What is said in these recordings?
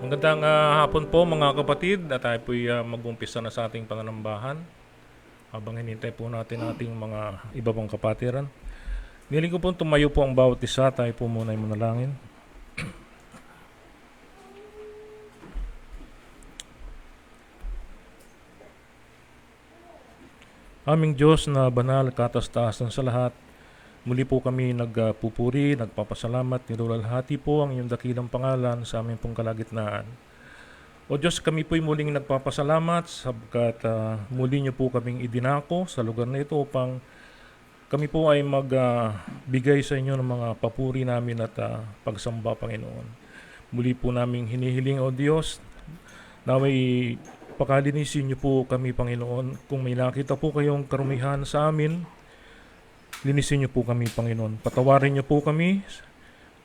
Magandang hapon po mga kapatid, at tayo po mag-umpisa na sa ating panganambahan habang hinintay po natin ating mga iba pang kapatiran. Niling ko po tumayo po ang bawat isa, tayo po muna ay manalangin. Aming Diyos na banal, katas-taasan sa lahat, muli po kami nagpupuri, nagpapasalamat, nilulalhati po ang iyong dakilang pangalan sa aming pong kalagitnaan. O Diyos, kami po'y muling nagpapasalamat sapagkat muli niyo po kaming idinako sa lugar na ito upang kami po ay magbigay sa inyo ng mga papuri namin at pagsamba, Panginoon. Muli po naming hinihiling, O Diyos, na may pakalinisin niyo po kami, Panginoon. Kung may nakita po kayong karumihan sa amin, linisin niyo po kami, Panginoon. Patawarin niyo po kami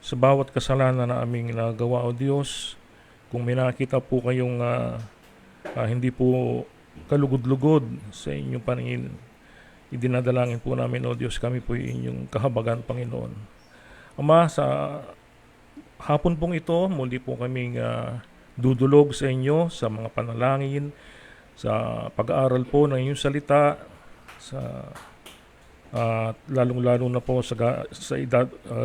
sa bawat kasalanan na aming nagawa, O Diyos. Kung may nakita po kayong hindi po kalugod-lugod sa inyong paningin, idinadalangin po namin, O Diyos, kami po inyong kahabagan, Panginoon. Ama, sa hapon pong ito, muli po kaming dudulog sa inyo sa mga panalangin, sa pag-aaral po ng inyong salita, sa lalong-lalo na po sa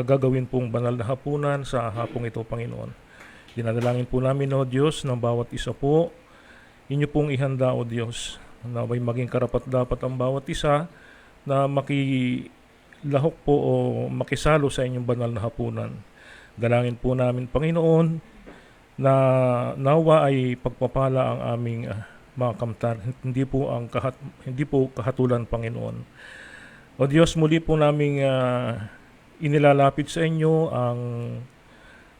gagawin pong banal na hapunan sa hapong ito, Panginoon. Dinadalangin po namin, O Diyos, ng bawat isa po, inyo pong ihanda, O Diyos, na may maging karapat-dapat ang bawat isa na makilahok po o makisalo sa inyong banal na hapunan. Dalangin po namin, Panginoon, na nawa ay pagpapala ang aming mga kamtar, hindi po kahatulan, Panginoon. O Diyos, muli po naming inilalapit sa inyo ang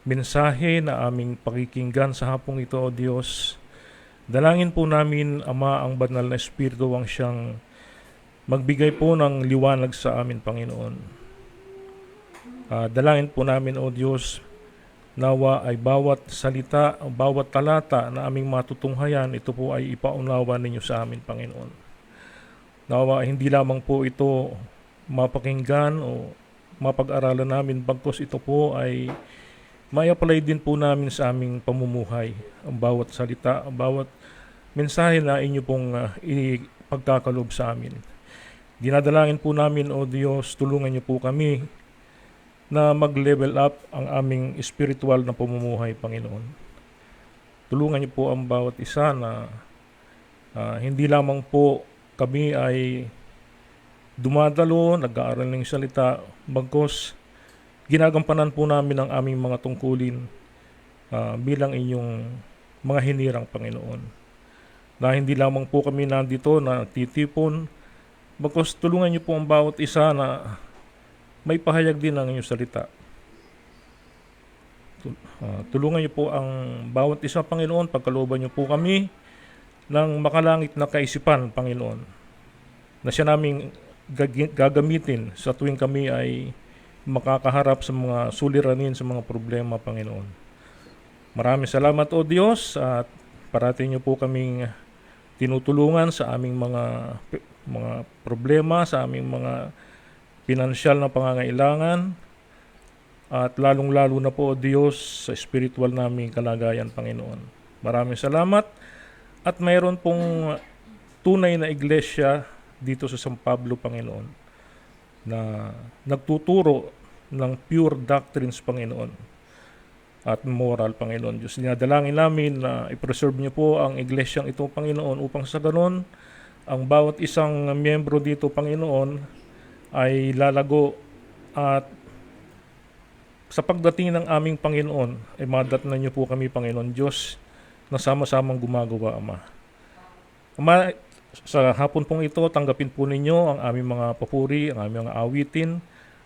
mensahe na aming pakikinggan sa hapong ito, O Diyos. Dalangin po namin, Ama, ang banal na Espiritu ang siyang magbigay po ng liwanag sa amin, Panginoon. Dalangin po namin, O Diyos, nawa ay bawat salita, bawat talata na aming matutunghayan, ito po ay ipaunawa ninyo sa amin, Panginoon. Nawa hindi lamang po ito mapakinggan o mapag-aralan namin, bagkus ito po ay may-apply din po namin sa aming pamumuhay. Ang bawat salita, ang bawat mensahe na inyo pong ipagkakalob sa amin. Dinadalangin po namin, O Diyos, tulungan niyo po kami na mag-level up ang aming spiritual na pamumuhay, Panginoon. Tulungan niyo po ang bawat isa na hindi lamang po kami ay dumadalo, nag-aaral ng salita, bagkus ginagampanan po namin ang aming mga tungkulin bilang inyong mga hinirang, Panginoon. Na hindi lamang po kami nandito na titipon, bagkus tulungan niyo po ang bawat isa na may pahayag din ang inyong salita. Tulungan niyo po ang bawat isa, Panginoon, pagkalooban niyo po kami ng makalangit na kaisipan, Panginoon, na siya naming gagamitin sa tuwing kami ay makakaharap sa mga suliranin, sa mga problema, Panginoon. Maraming salamat, O Diyos, at parati niyo po kaming tinutulungan sa aming mga problema, sa aming mga pinansyal na pangangailangan, at lalong-lalo na po, O Diyos, sa spiritual naming kalagayan, Panginoon. Maraming salamat, at mayroon pong tunay na iglesia dito sa San Pablo, Panginoon, na nagtuturo ng pure doctrines, Panginoon, at moral, Panginoon Diyos. Dinadalangin namin na i-preserve niyo po ang iglesyang ito, Panginoon, upang sa ganon, ang bawat isang miyembro dito, Panginoon, ay lalago, at sa pagdating ng aming Panginoon, ay madatnan niyo po kami, Panginoon Diyos, na sama-samang gumagawa, Ama. Ama, sa hapon pong ito, tanggapin po ninyo ang aming mga papuri, ang aming mga awitin,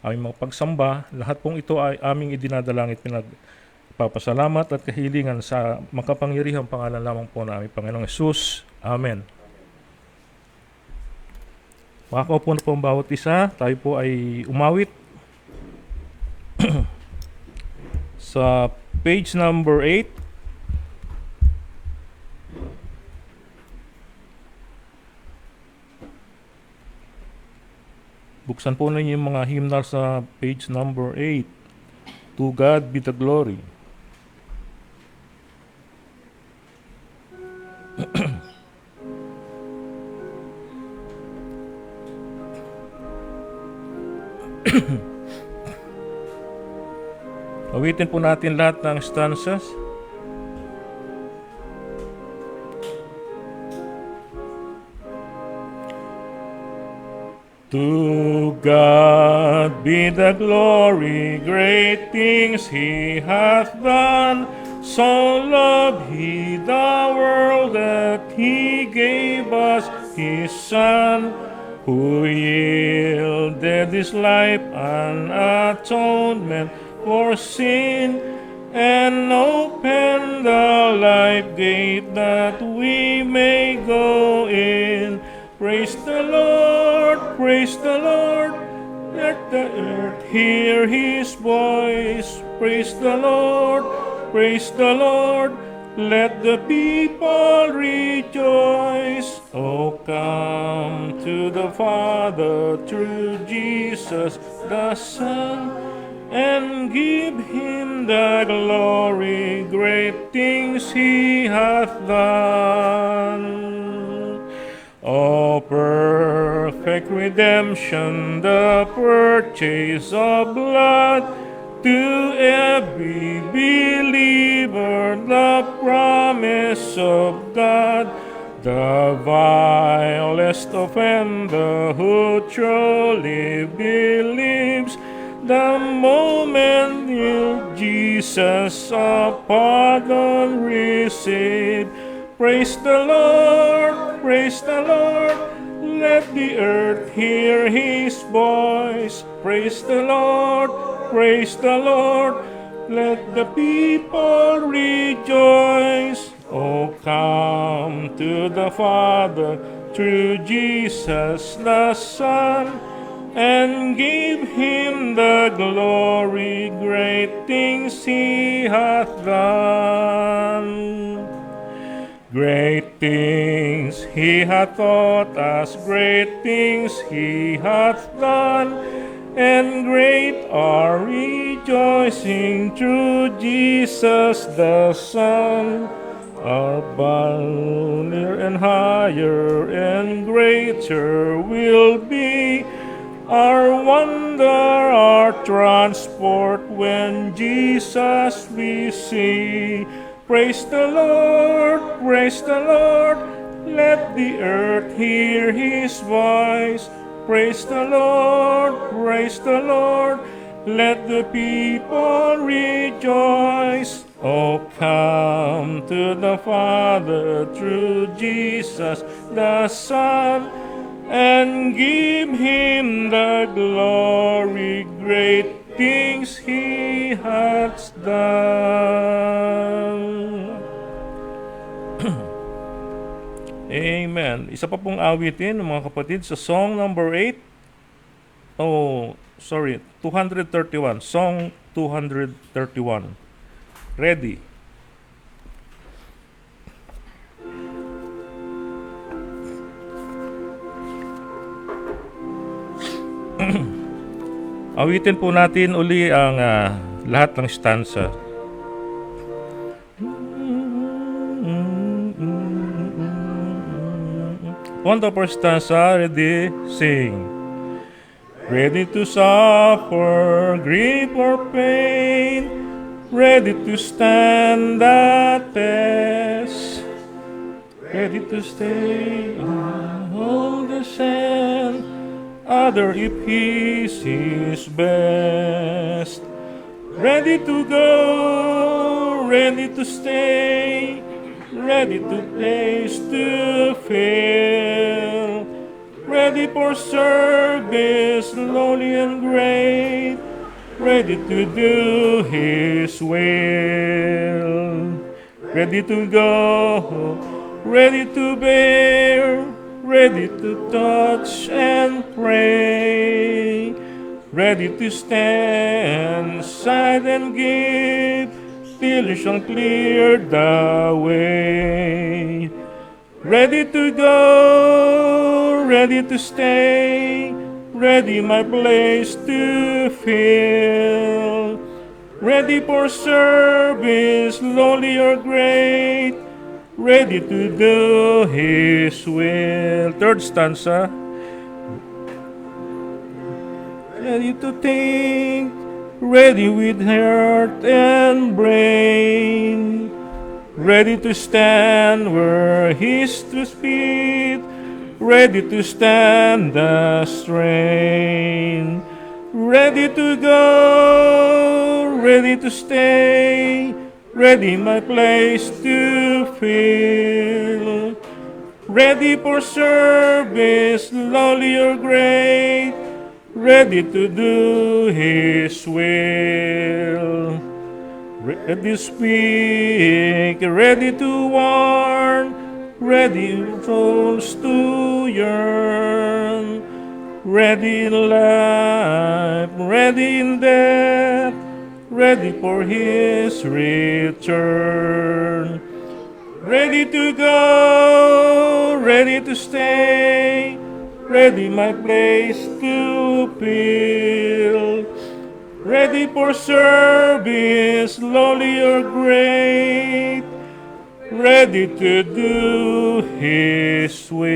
aming mga pagsamba. Lahat pong ito ay aming idinadalangit, pinagpapasalamat at kahilingan sa makapangyarihang pangalan lamang po na aming Panginoong Hesus. Amen. Makakaupo na po ang bawat isa. Tayo po ay umawit sa page number 8. Buksan po ninyo yung mga hymnal sa page number 8. To God be the glory. Awitin po natin lahat ng stanzas. To God be the glory, great things He hath done. So loved He the world that He gave us His Son, who yielded His life an atonement for sin, and opened the life gate that we may go in. Praise the Lord, praise the Lord, let the earth hear His voice. Praise the Lord, praise the Lord, let the people rejoice. Oh, come to the Father through Jesus the Son, and give Him the glory, great things He hath done. O perfect redemption, the purchase of blood, to every believer the promise of God. The vilest offender who truly believes, the moment you Jesus a pardon receive. Praise the Lord, praise the Lord, let the earth hear His voice. Praise the Lord, praise the Lord, let the people rejoice. Oh, come to the Father through Jesus the Son, and give Him the glory, great things He hath done. Great things He hath taught us, great things He hath done, and great our rejoicing through Jesus the Son. Our bound near and higher and greater will be our wonder, our transport when Jesus we see. Praise the Lord, praise the Lord, let the earth hear His voice. Praise the Lord, let the people rejoice. Oh, come to the Father through Jesus the Son, and give Him the glory, great things He hath done. Amen. Isa pa pong awitin, mga kapatid, sa song number 8. 231. Song 231. Ready. Awitin po natin uli ang lahat ng stanza. On the first stanza, ready, sing. Ready to suffer grief or pain, ready to stand the test, ready to stay on all the sand, other if he sees best. Ready to go, ready to stay, ready to place to fill, ready for service, lowly and great, ready to do His will. Ready to go, ready to bear, ready to touch and pray, ready to stand aside and give, till He shall clear the way. Ready to go, ready to stay, ready my place to fill, ready for service, lowly or great, ready to do His will. Third stanza. Ready to think, ready with heart and brain, ready to stand where He's to speak, ready to stand the strain, ready to go, ready to stay, ready my place to fill, ready for service, lowly or great, ready to do His will. Ready to speak, ready to warn, ready souls to yearn, ready in life, ready in death, ready for His return. Ready to go, ready to stay, ready my place to fill, ready for service, lowly or great, ready to do His will.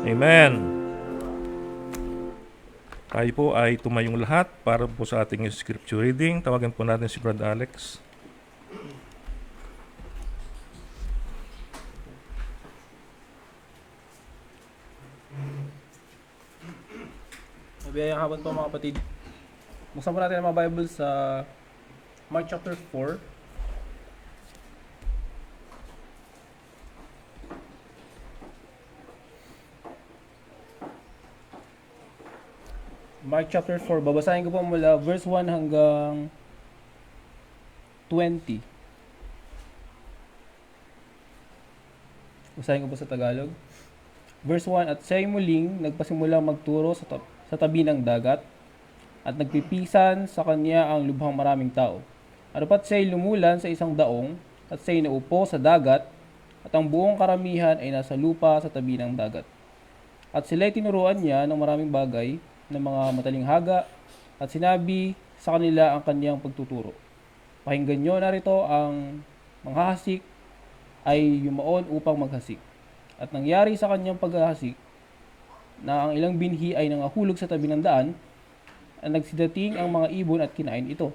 Amen. Tayo po ay tumayong lahat para po sa ating scripture reading. Tawagan po natin si Brad Alex. Mabiyayang hapon po mga kapatid. Buksan po natin ang mga Bible sa Mark chapter 4. Mark chapter 4, babasahin ko po mula verse 1 hanggang 20. Basahin ko po sa Tagalog. Verse 1, at siya'y muling nagpasimulang magturo sa tabi ng dagat, at nagpipisan sa kanya ang lubhang maraming tao. Arapat siya'y lumulan sa isang daong, at siya'y naupo sa dagat, at ang buong karamihan ay nasa lupa sa tabi ng dagat. At sila'y tinuruan niya ng maraming bagay ng mga matalinghaga, at sinabi sa kanila ang kanyang pagtuturo. Pakinggan nyo, narito ang manghahasik ay yumaon upang maghasik. At nangyari sa kanyang paghahasik na ang ilang binhi ay nangahulog sa tabi ng daan, at nagsidating ang mga ibon at kinain ito.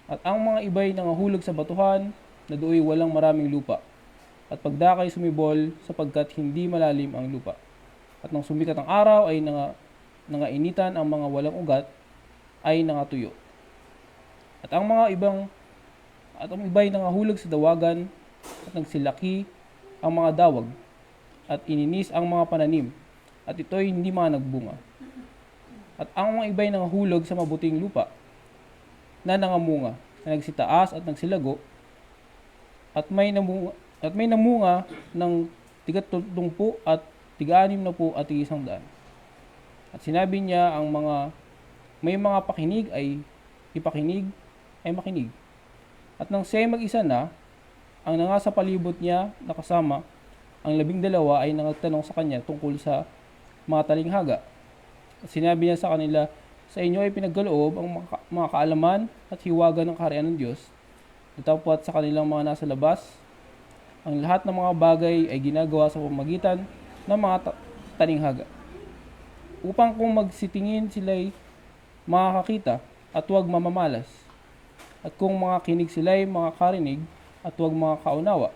At ang mga iba'y nangahulog sa batuhan na do'y walang maraming lupa, at pagdakay sumibol sapagkat hindi malalim ang lupa. At nang sumikat ang araw ay nangainitan ang mga walang ugat ay nangatuyo. At ang iba'y nangahulog sa dawagan, at nagsilaki ang mga dawag, at ininis ang mga pananim, at ito'y hindi mga nagbunga. At ang mga iba'y nangahulog sa mabuting lupa, na nangamunga, na nagsitaas at nagsilago, at may namunga ng 30 at 60 at 100. At sinabi niya ang may mga pakinig ay ipakinig ay makinig. At nang siya'y mag-isa na, ang nasa palibot niya nakasama ang 12 ay nagtanong sa kanya tungkol sa mga talinghaga. At sinabi niya sa kanila, sa inyo ay pinagkaloob ang mga kaalaman at hiwaga ng kaharian ng Diyos. Datapwat sa kanilang mga nasa labas, ang lahat ng mga bagay ay ginagawa sa pamamagitan ng mga talinghaga. Upang kung magsitingin sila'y makakakita at huwag mamamalas. At kung mga kinig sila'y makakarinig at huwag makakaunawa,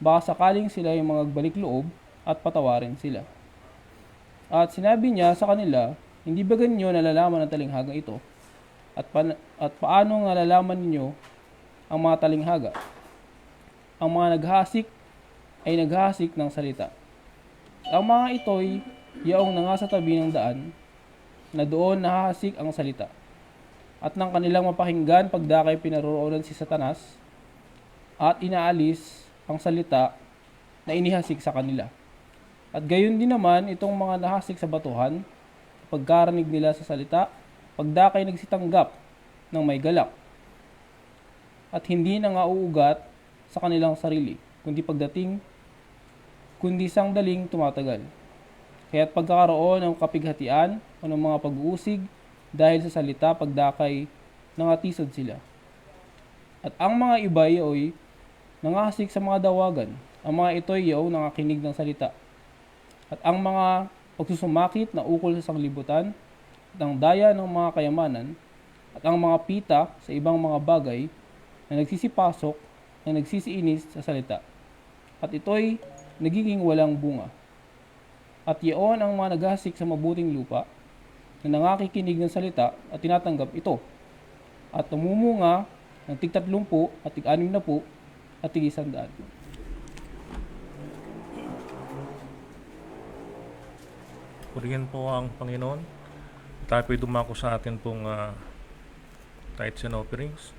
baka sakaling sila'y magbalik loob at patawarin sila. At sinabi niya sa kanila, hindi ba ganyo nalalaman ang talinghaga ito? At paano nalalaman ninyo ang mga talinghaga? Ang mga naghasik ay naghasik ng salita. Ang mga ito'y yaong nanga sa tabi ng daan, na doon nahahasik ang salita. At nang kanilang mapakinggan pagdakay pinaroroonan si Satanas, at inaalis ang salita na inihasik sa kanila. At gayon din naman itong mga nahasik sa batuhan, pagkarinig nila sa salita, pagdakay nagsitanggap ng may galak, at hindi na nga uugat sa kanilang sarili, kundi sangdaling tumatagal. Kaya't pagkakaroon ng kapighatian o ng mga pag-uusig dahil sa salita, pagdakay, nangatisod sila. At ang mga iba ay nangasik sa mga dawagan, ang mga ito'y yaw nangakinig ng salita. At ang mga pagsusumakit na ukol sa sanglibutan, at ang daya ng mga kayamanan, at ang mga pita sa ibang mga bagay na nagsisipasok, na nagsisiinis sa salita. At ito'y nagiging walang bunga. At yaon ang mga naghasik sa mabuting lupa, na nangakikinig ng salita at tinatanggap ito, at namumunga ng tig-30 at tig-60 at tig-100. Purihin po ang Panginoon. Tayo po'y dumako sa atin pong tithes and offerings.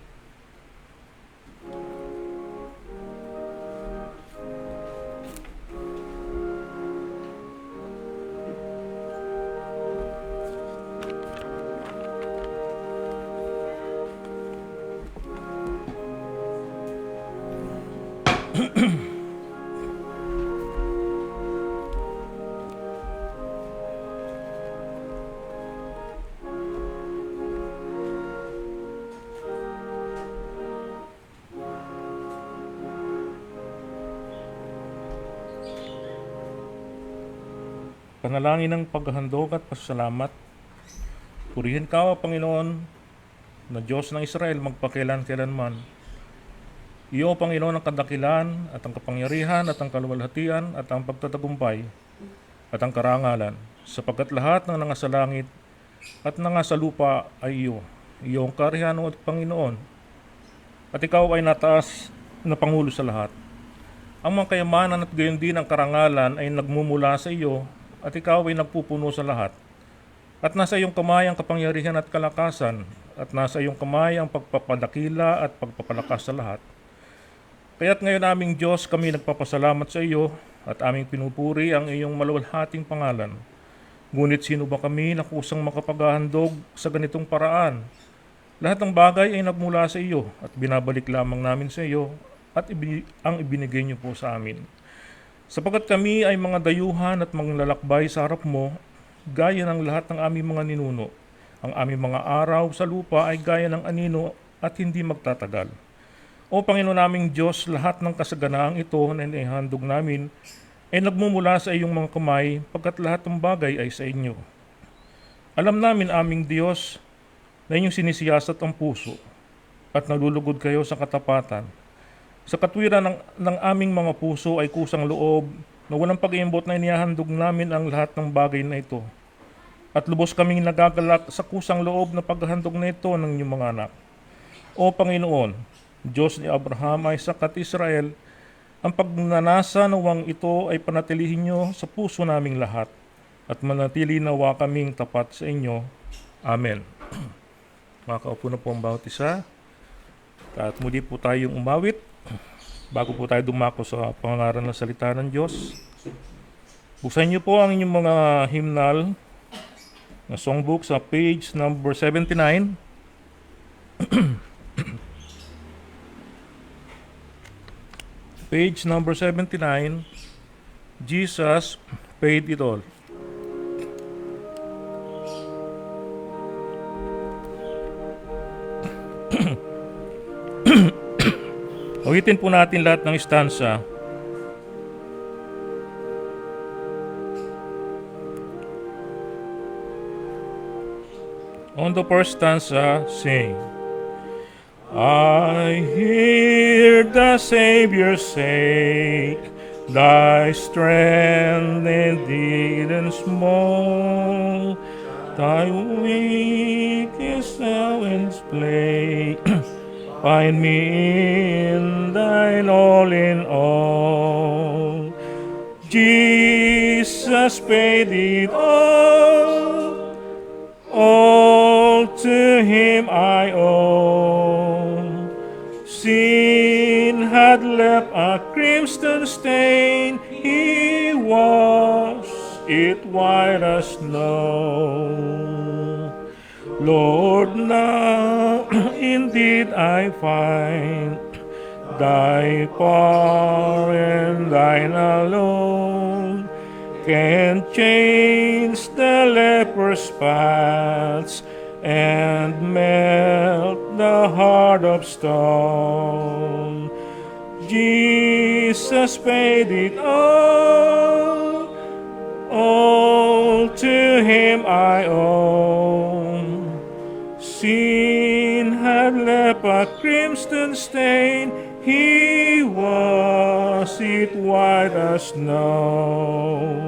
Panalangin ng paghahandog at pasasalamat. Purihin ka, O Panginoon, na Diyos ng Israel magpakailan-kailanman. Iyo, Panginoon, ang kadakilan at ang kapangyarihan at ang kaluwalhatian at ang pagtatagumpay at ang karangalan, sapagkat lahat ng nanga sa langit at nanga sa lupa ay iyo. Iyo ang karihan, O Panginoon, at ikaw ay nataas na Pangulo sa lahat. Ang mga kayamanan at gayon din ang karangalan ay nagmumula sa iyo, at ikaw ay nagpupuno sa lahat. At nasa iyong kamay ang kapangyarihan at kalakasan, at nasa iyong kamay ang pagpapadakila at pagpapalakas sa lahat. Kaya't ngayon aming Diyos, kami nagpapasalamat sa iyo at aming pinupuri ang iyong maluwalhating pangalan. Ngunit sino ba kami na kusang makapaghahandog sa ganitong paraan? Lahat ng bagay ay nagmula sa iyo at binabalik lamang namin sa iyo at ang ibinigay niyo po sa amin. Sapagkat kami ay mga dayuhan at mga lalakbay sa harap mo, gaya ng lahat ng aming mga ninuno. Ang aming mga araw sa lupa ay gaya ng anino at hindi magtatagal. O Panginoon naming Diyos, lahat ng kasaganaang ito na inihandog namin ay nagmumula sa iyong mga kamay, pagkat lahat ng bagay ay sa inyo. Alam namin, aming Diyos, na inyong sinisiyasat ang puso at nalulugod kayo sa katapatan. Sa katwiran ng aming mga puso ay kusang loob na walang pag-iimbot na inihahandog namin ang lahat ng bagay na ito. At lubos kaming nagagalak sa kusang loob na paghahandog na ito ng inyong mga anak. O Panginoon, Diyos ni Abraham, Isaac at Israel, ang pagnanasa nawang ito ay panatilihin nyo sa puso naming lahat at manatili nawa kaming tapat sa inyo. Amen. Makaupo na po ang bawat isa. At muli po tayong umawit. Bago po tayo dumako sa pangangaral ng salita ng Diyos, buksan niyo po ang inyong mga hymnal na songbook sa page number 79. Page number 79, Jesus paid it all. Ulitin po natin lahat ng stanza. On the first stanza, sing. I hear the Savior say, thy strength indeed and small, thy weakest talents play. Find me in thine all in all. Jesus paid it all to him I owe. Sin had left a crimson stain, he washed it white as snow. Lord, now indeed I find thy power and thine alone can change the leper's spots and melt the heart of stone. Jesus paid it all to him I owe. Sin had left a crimson stain, he was it white as snow.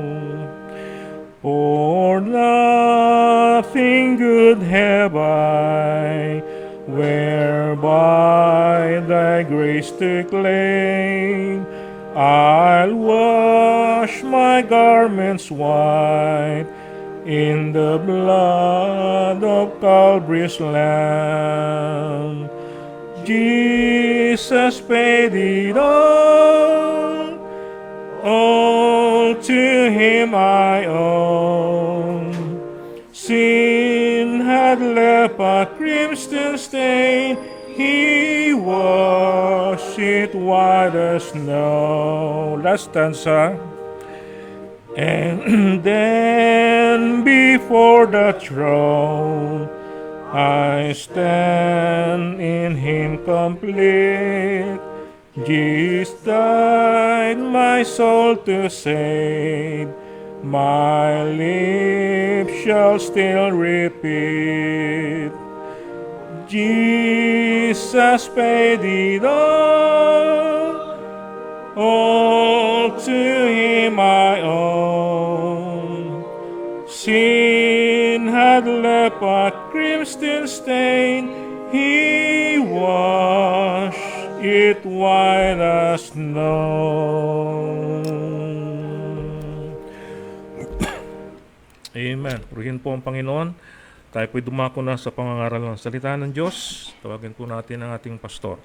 For nothing good have I, whereby thy grace to claim. I'll wash my garments white in the blood of Calvary's Lamb. Jesus paid it all to him I owe. Sin had left a crimson stain, he washed it white as snow. Last stanza. And then before the throne I stand in him complete. Jesus died my soul to save, my lips shall still repeat. Jesus paid it all to him I owe. Sin had left a crimson stain, he washed it white as snow. Amen. Purihin po ang Panginoon. Tayo po'y dumako na sa pangangaral ng salita ng Diyos. Tawagin po natin ang ating pastor.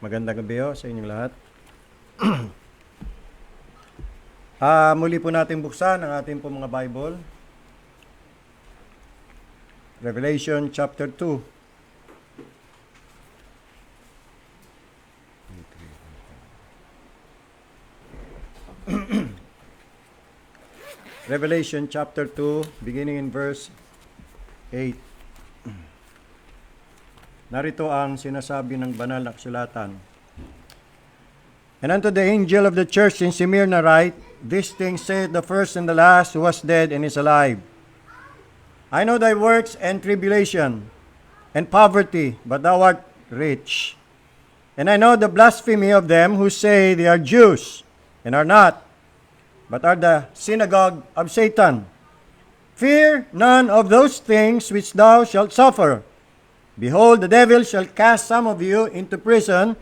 Magandang gabi sa inyong lahat. Muli po natin buksan ang ating po mga Bible. Revelation chapter 2. Revelation chapter 2, beginning in verse 8. Narito ang sinasabi ng banal na kasulatan. And unto the angel of the church in Smyrna write, these things saith the first and the last, who was dead and is alive. I know thy works and tribulation, and poverty, but thou art rich. And I know the blasphemy of them who say they are Jews, and are not, but are the synagogue of Satan. Fear none of those things which thou shalt suffer. Behold, the devil shall cast some of you into prison,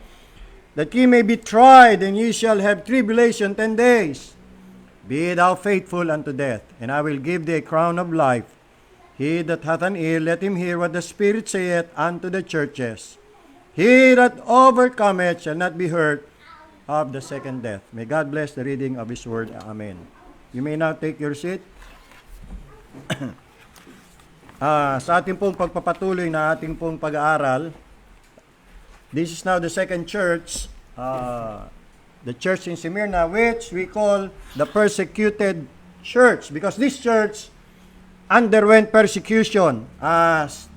that ye may be tried, and ye shall have tribulation 10 days. Be thou faithful unto death, and I will give thee a crown of life. He that hath an ear, let him hear what the Spirit saith unto the churches. He that overcometh shall not be hurt of the second death. May God bless the reading of His word. Amen. You may now take your seat. Sa ating pong pagpapatuloy na ating pong pag-aaral, this is now the second church, the church in Smyrna, which we call the persecuted church, because this church underwent persecution as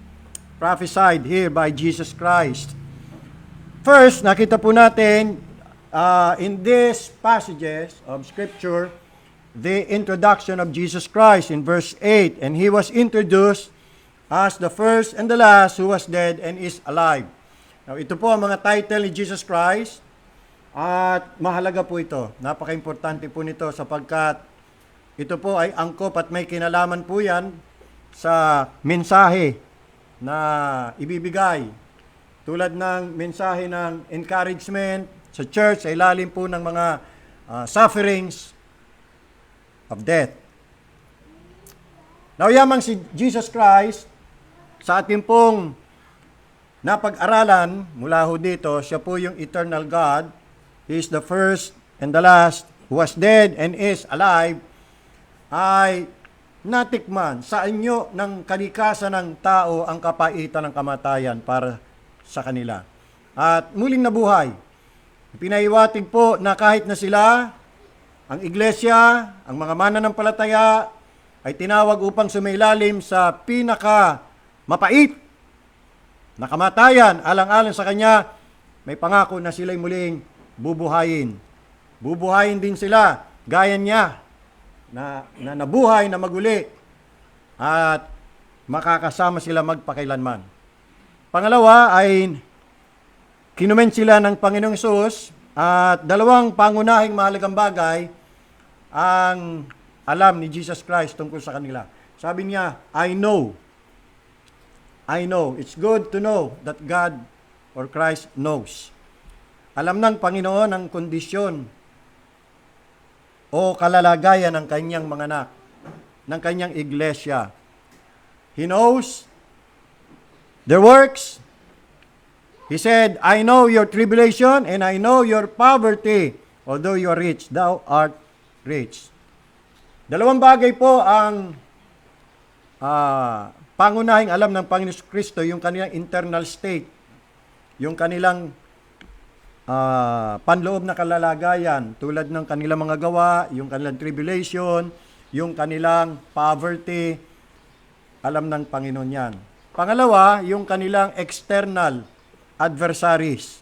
prophesied here by Jesus Christ. First, nakita po natin in these passages of Scripture the introduction of Jesus Christ in verse 8, and He was introduced as the first and the last who was dead and is alive. Now, ito po ang mga title ni Jesus Christ, at mahalaga po ito. Napaka-importante po nito sapagkat ito po ay angkop at may kinalaman po yan sa mensahe na ibibigay. Tulad ng mensahe ng encouragement sa church sa ilalim po ng mga sufferings of death. Now, yamang si Jesus Christ, sa ating pong napag-aralan mula ho dito, siya po yung eternal God. He is the first and the last who was dead and is alive, ay natikman sa inyo ng kalikasan ng tao ang kapaitan ng kamatayan para sa kanila. At muling nabuhay. Pinaiwatig po na kahit na sila, ang iglesia, ang mga mananampalataya, ay tinawag upang sumailalim sa pinaka mapait na kamatayan, alang-alang sa Kanya, may pangako na sila'y muling bubuhayin. Bubuhayin din sila, gaya niya, na nabuhay na maguli, at makakasama sila magpakailanman. Pangalawa ay kinumen sila ng Panginoong Hesus, at dalawang pangunahing mahalagang bagay ang alam ni Jesus Christ tungkol sa kanila. Sabi niya, I know. It's good to know that God or Christ knows. Alam ng Panginoon ang kondisyon o kalalagayan ng kanyang mga anak, ng kanyang iglesia. He knows their works. He said, I know your tribulation and I know your poverty. Although you are rich, thou art rich. Dalawang bagay po ang pangunahing alam ng Panginoon Kristo, yung kanilang internal state, yung kanilang panloob na kalalagayan, tulad ng kanilang mga gawa, yung kanilang tribulation, yung kanilang poverty, alam ng Panginoon yan. Pangalawa, yung kanilang external adversaries.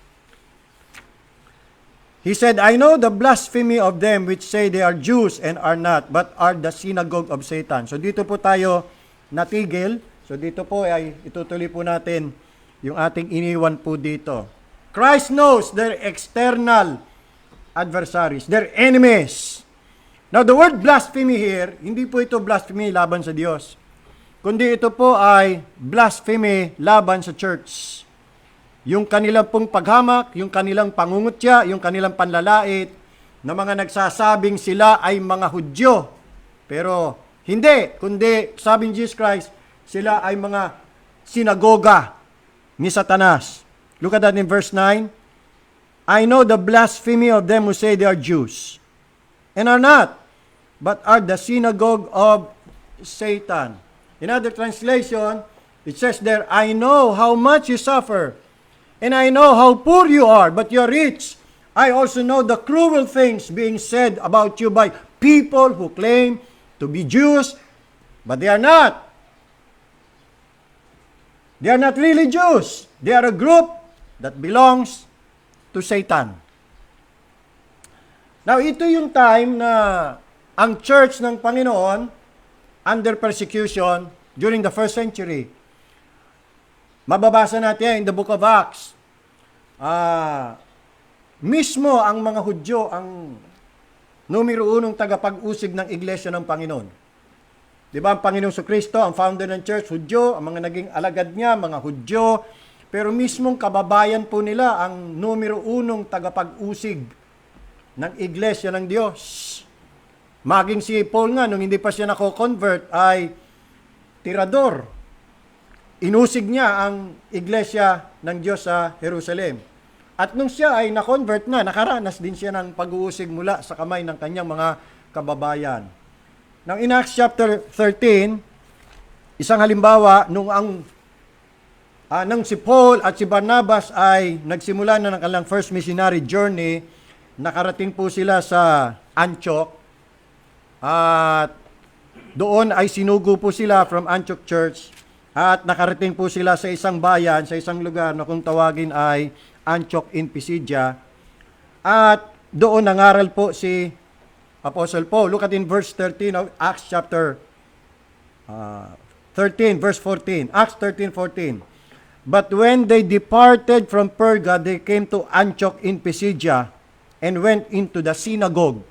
He said, I know the blasphemy of them which say they are Jews and are not, but are the synagogue of Satan. So dito po tayo natigil. So dito po ay itutuloy po natin yung ating iniwan po dito. Christ knows their external adversaries, their enemies. Now the word blasphemy here, hindi po ito blasphemy laban sa Diyos, kundi ito po ay blasphemy laban sa church. Yung kanilang pong paghamak, yung kanilang pangungutya, yung kanilang panlalait, na mga nagsasabing sila ay mga Hudyo. Pero hindi, kundi sabi ni Jesus Christ, sila ay mga sinagoga ni Satanas. Look at that in verse 9. I know the blasphemy of them who say they are Jews, and are not, but are the synagogue of Satan. In other translation, it says there, I know how much you suffer, and I know how poor you are, but you are rich. I also know the cruel things being said about you by people who claim to be Jews, but they are not. They are not really Jews. They are a group that belongs to Satan. Now, ito yung time na ang church ng Panginoon under persecution during the first century. Mababasa natin in the book of Acts. Mismo ang mga Hudyo ang numero unong tagapag-usig ng iglesia ng Panginoon. Di ba ang Panginoong Kristo, ang founder ng church, Hudyo, ang mga naging alagad niya, mga Hudyo, pero mismong kababayan po nila ang numero unong tagapag-usig ng iglesia ng Diyos. Maging si Paul nga, nung hindi pa siya nako-convert, ay tirador. Inusig niya ang iglesia ng Diyos sa Jerusalem. At nung siya ay na-convert na, nakaranas din siya ng pag-uusig mula sa kamay ng kanyang mga kababayan. Now, in Acts chapter 13, isang halimbawa, nung si Paul at si Barnabas ay nagsimula na ng kanilang first missionary journey, nakarating po sila sa Antioch, at doon ay sinugo po sila from Antioch Church, at nakarating po sila sa isang bayan, sa isang lugar na kung tawagin ay Antioch in Pisidia. At doon nangaral po si Apostle Paul. Look at in verse 13 of Acts chapter 13, verse 14. Acts 13:14. But when they departed from Perga, they came to Antioch in Pisidia and went into the synagogue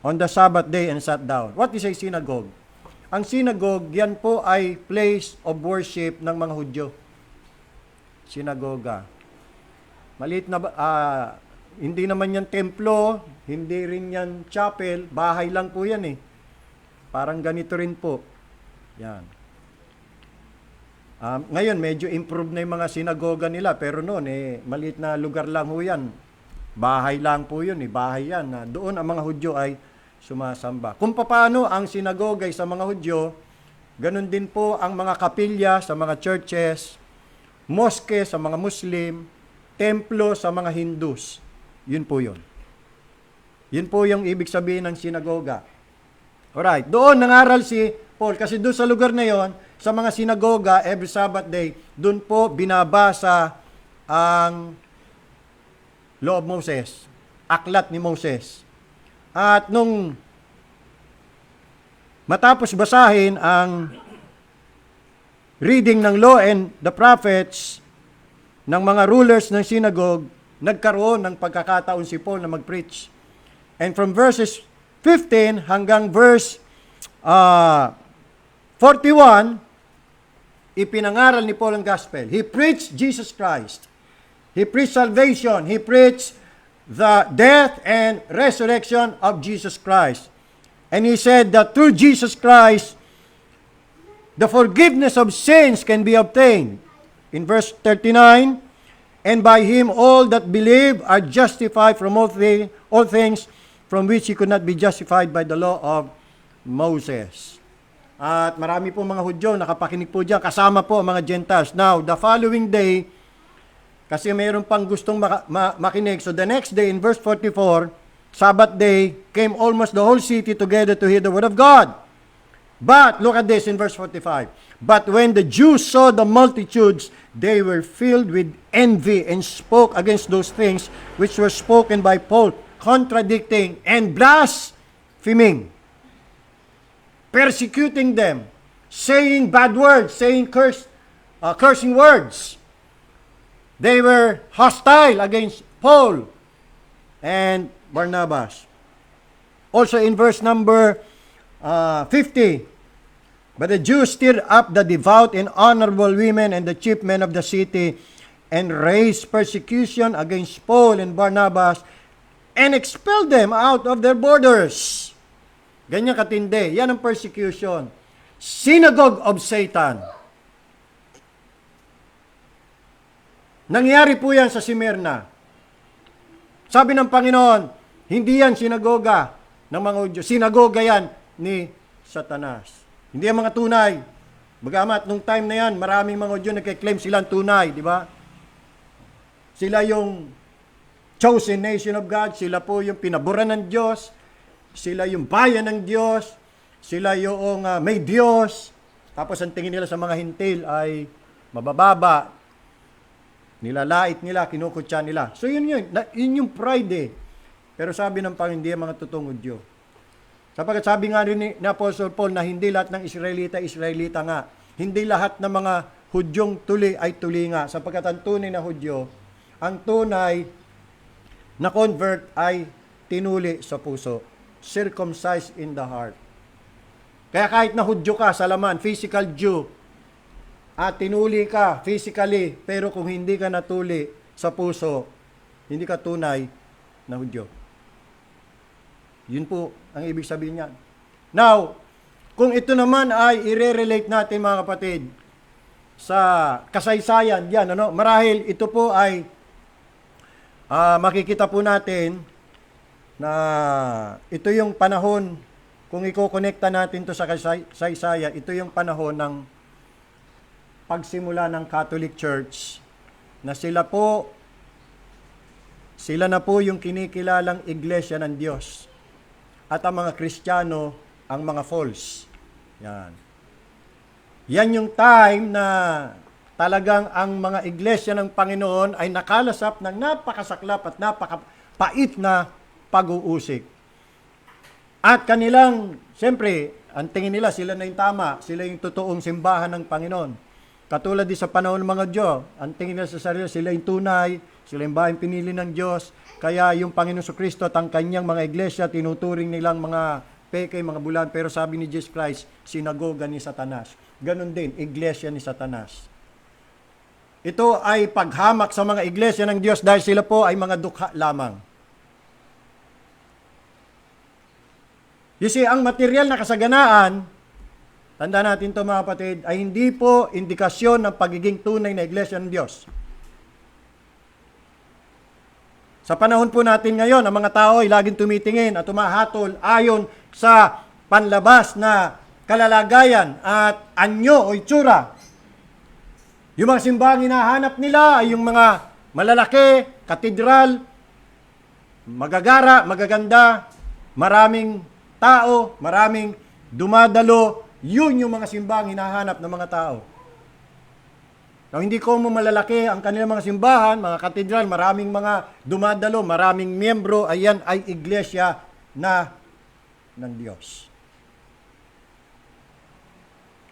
on the Sabbath day and sat down. What is a synagogue? Ang synagogue, yan po ay place of worship ng mga Hudyo. Sinagoga. Maliit na, hindi naman yan templo, hindi rin yan chapel, bahay lang po yan eh. Parang ganito rin po. Yan. Ngayon, medyo improve na yung mga sinagoga nila, pero noon, maliit na lugar lang ho yan. Bahay lang po yun, bahay yan. Doon ang mga Hudyo ay sumasamba. Kung paano ang sinagoga sa mga Hudyo, ganun din po ang mga kapilya sa mga churches, mosque sa mga Muslim, templo sa mga Hindus. Yun po yun. Yun po yung ibig sabihin ng sinagoga. Alright, doon nangaral si Paul kasi doon sa lugar na yon, sa mga sinagoga, every Sabbath day, doon po binabasa ang Law of Moses, aklat ni Moses. At nung matapos basahin ang reading ng Law and the Prophets ng mga rulers ng synagogue, nagkaroon ng pagkakataon si Paul na mag-preach. And from verses 15 hanggang verse 41, ipinangaral ni Paul ang gospel. He preached Jesus Christ. He preached salvation. He preached the death and resurrection of Jesus Christ. And he said that through Jesus Christ, the forgiveness of sins can be obtained. In verse 39, and by him all that believe are justified from all things from which he could not be justified by the law of Moses. At marami po mga Hudyo nakapakinig po diyan, kasama po mga Gentiles. Now, the following day, kasi mayroon pang gustong makinig. So the next day in verse 44, Sabbath day, came almost the whole city together to hear the word of God. But, look at this in verse 45. But when the Jews saw the multitudes, they were filled with envy and spoke against those things which were spoken by Paul, contradicting and blaspheming, persecuting them, saying bad words, saying cursing words. They were hostile against Paul and Barnabas. Also in verse number 50, but the Jews stirred up the devout and honorable women and the chief men of the city and raised persecution against Paul and Barnabas and expelled them out of their borders. Ganyan katindi. Yan ang persecution. Synagogue of Satan. Nangyari po yan sa Smyrna. Sabi ng Panginoon, hindi yan sinagoga ng mga Hudyo. Sinagoga yan ni Satanas. Hindi yan mga tunay. Bagamat nung time na yan, maraming mga Hudyo nagkiklaim silang tunay, di ba? Sila yung chosen nation of God, sila po yung pinaboran ng Diyos, sila yung bayan ng Diyos, sila yung may Diyos. Tapos ang tingin nila sa mga hintil ay mabababa, nilalait nila, kinukutya nila. So yun yung pride eh. Pero sabi ng Panginoon, hindi mga totoong Hudyo. Sapagkat sabi nga rin ni Apostle Paul na hindi lahat ng Israelita nga. Hindi lahat ng mga Hudyong tuli ay tuli nga. Sapagkat ang tunay na Hudyo, ang tunay na convert ay tinuli sa puso. Circumcised in the heart. Kaya kahit na Hudyo ka sa laman, physical Jew, at tinuli ka physically, pero kung hindi ka natuli sa puso, hindi ka tunay na Hudyo. Yun po ang ibig sabihin niyan. Now, kung ito naman ay i-relate natin mga kapatid sa kasaysayan, yan, ano, marahil ito po ay makikita po natin na ito yung panahon, kung iko-connecta natin to sa kasaysayan, ito yung panahon ng pagsimula ng Catholic Church na sila na po yung kinikilalang iglesia ng Diyos. At ang mga Kristiyano, ang mga false. Yan. Yan yung time na talagang ang mga iglesia ng Panginoon ay nakalasap ng napakasaklap at napakapait na pag-uusik. At kanilang, siyempre, ang tingin nila, sila na yung tama, sila yung totoong simbahan ng Panginoon. Katulad din sa panahon ng mga Diyo, ang tingin nila sa sarili, sila yung tunay, sila yung bahang pinili ng Diyos. Kaya yung Panginoon Kristo at ang kanyang mga iglesia, tinuturing nilang mga peke, mga bulan. Pero sabi ni Jesus Christ, sinagoga ni Satanas. Ganon din, iglesia ni Satanas. Ito ay paghamak sa mga iglesia ng Diyos dahil sila po ay mga dukha lamang. You see, ang material na kasaganaan, tanda natin ito mga kapatid, ay hindi po indikasyon ng pagiging tunay na iglesia ng Diyos. Sa panahon po natin ngayon, ang mga tao ay laging tumitingin at tumahatol ayon sa panlabas na kalalagayan at anyo o itsura. Yung mga simbahang hinahanap nila ay yung mga malalaki, katedral, magagara, magaganda, maraming tao, maraming dumadalo. Yun yung mga simbahang hinahanap ng mga tao. Now, hindi ko mo malalaki ang kanilang mga simbahan, mga katedral, maraming mga dumadalo, maraming miyembro, ayan ay iglesia na ng Diyos.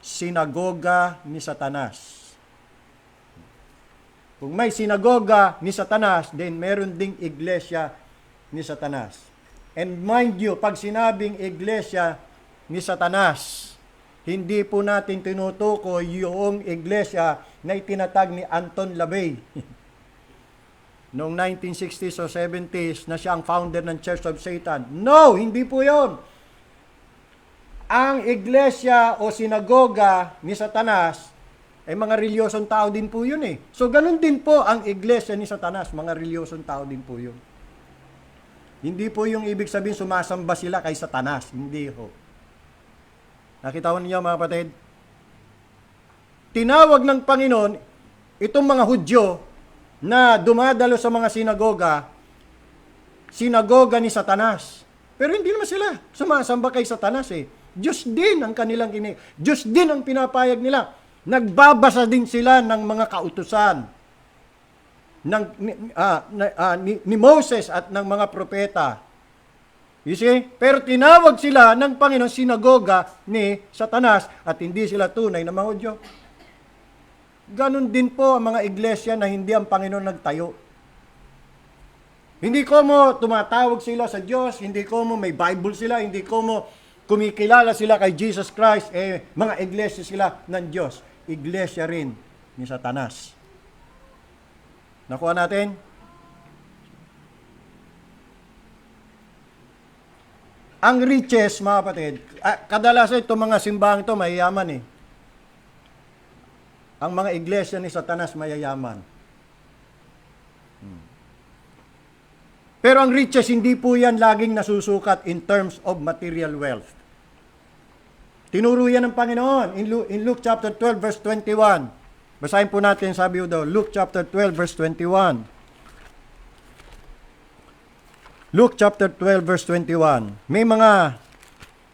Sinagoga ni Satanas. Kung may sinagoga ni Satanas, then meron ding iglesia ni Satanas. And mind you, pag sinabing iglesia ni Satanas, hindi po natin tinutukoy yung iglesia na itinatag ni Anton LaVey. Noong 1960s o 70s na siya ang founder ng Church of Satan. No, hindi po yon. Ang iglesia o sinagoga ni Satanas ay mga reliyosong tao din po yun eh. So ganun din po ang iglesia ni Satanas, mga reliyosong tao din po yun. Hindi po yung ibig sabihin sumasamba sila kay Satanas. Hindi ho. Nakita ko ninyo mga kapatid? Tinawag ng Panginoon itong mga Hudyo na dumadalo sa mga sinagoga ni Satanas. Pero hindi naman sila sumasamba kay Satanas eh. Diyos din ang kanilang Diyos din ang pinapayag nila. Nagbabasa din sila ng mga kautusan ni Moses at ng mga propeta. You see? Pero tinawag sila ng Panginoon sinagoga ni Satanas at hindi sila tunay na mga Hudyo. Ganon din po ang mga iglesia na hindi ang Panginoon nagtayo. Hindi ko mo tumatawag sila sa Diyos, hindi ko mo may Bible sila, hindi ko mo kumikilala sila kay Jesus Christ, mga iglesia sila ng Diyos. Iglesia rin ni Satanas. Nakuha natin? Ang riches, mga kapatid, kadalasan itong mga simbahan ito, mayayaman eh. Ang mga iglesia ni Satanas, mayayaman. Pero ang riches, hindi po yan laging nasusukat in terms of material wealth. Tinuro yan ng Panginoon in Luke chapter 12, verse 21. Basahin po natin, sabi ko daw, Luke chapter 12, verse 21. Luke chapter 12, verse 21. May mga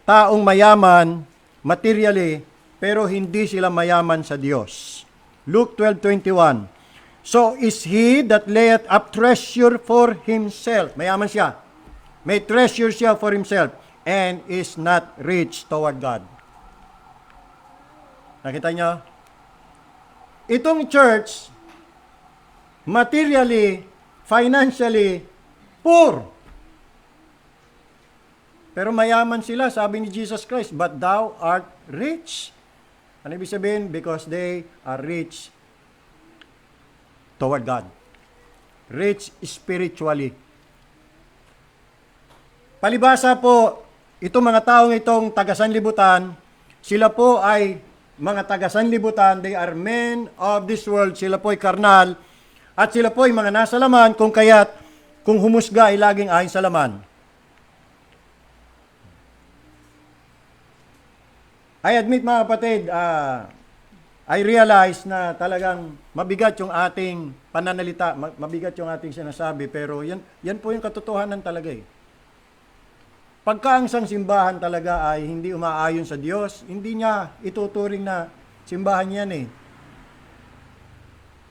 taong mayaman, materially, pero hindi sila mayaman sa Diyos. Luke 12:21. So is he that layeth up treasure for himself. Mayaman siya. May treasure siya for himself and is not rich toward God. Nakita niyo? Itong church, materially, financially, poor. Pero mayaman sila, sabi ni Jesus Christ, but thou art rich. Ano ibig sabihin? Because they are rich toward God. Rich spiritually. palibasa po, itong mga taong itong taga-sanlibutan, sila po ay mga taga-sanlibutan, they are men of this world, sila po ay karnal, at sila po ay mga nasa laman, kung kaya't, kung humusga ay laging ayon sa laman. I admit mga kapatid, I realize na talagang mabigat yung ating pananalita, mabigat yung ating sinasabi, pero yan po yung katotohanan talaga eh. Pagka ang isang simbahan talaga ay hindi umaayon sa Diyos, hindi niya ituturing na simbahan yan eh.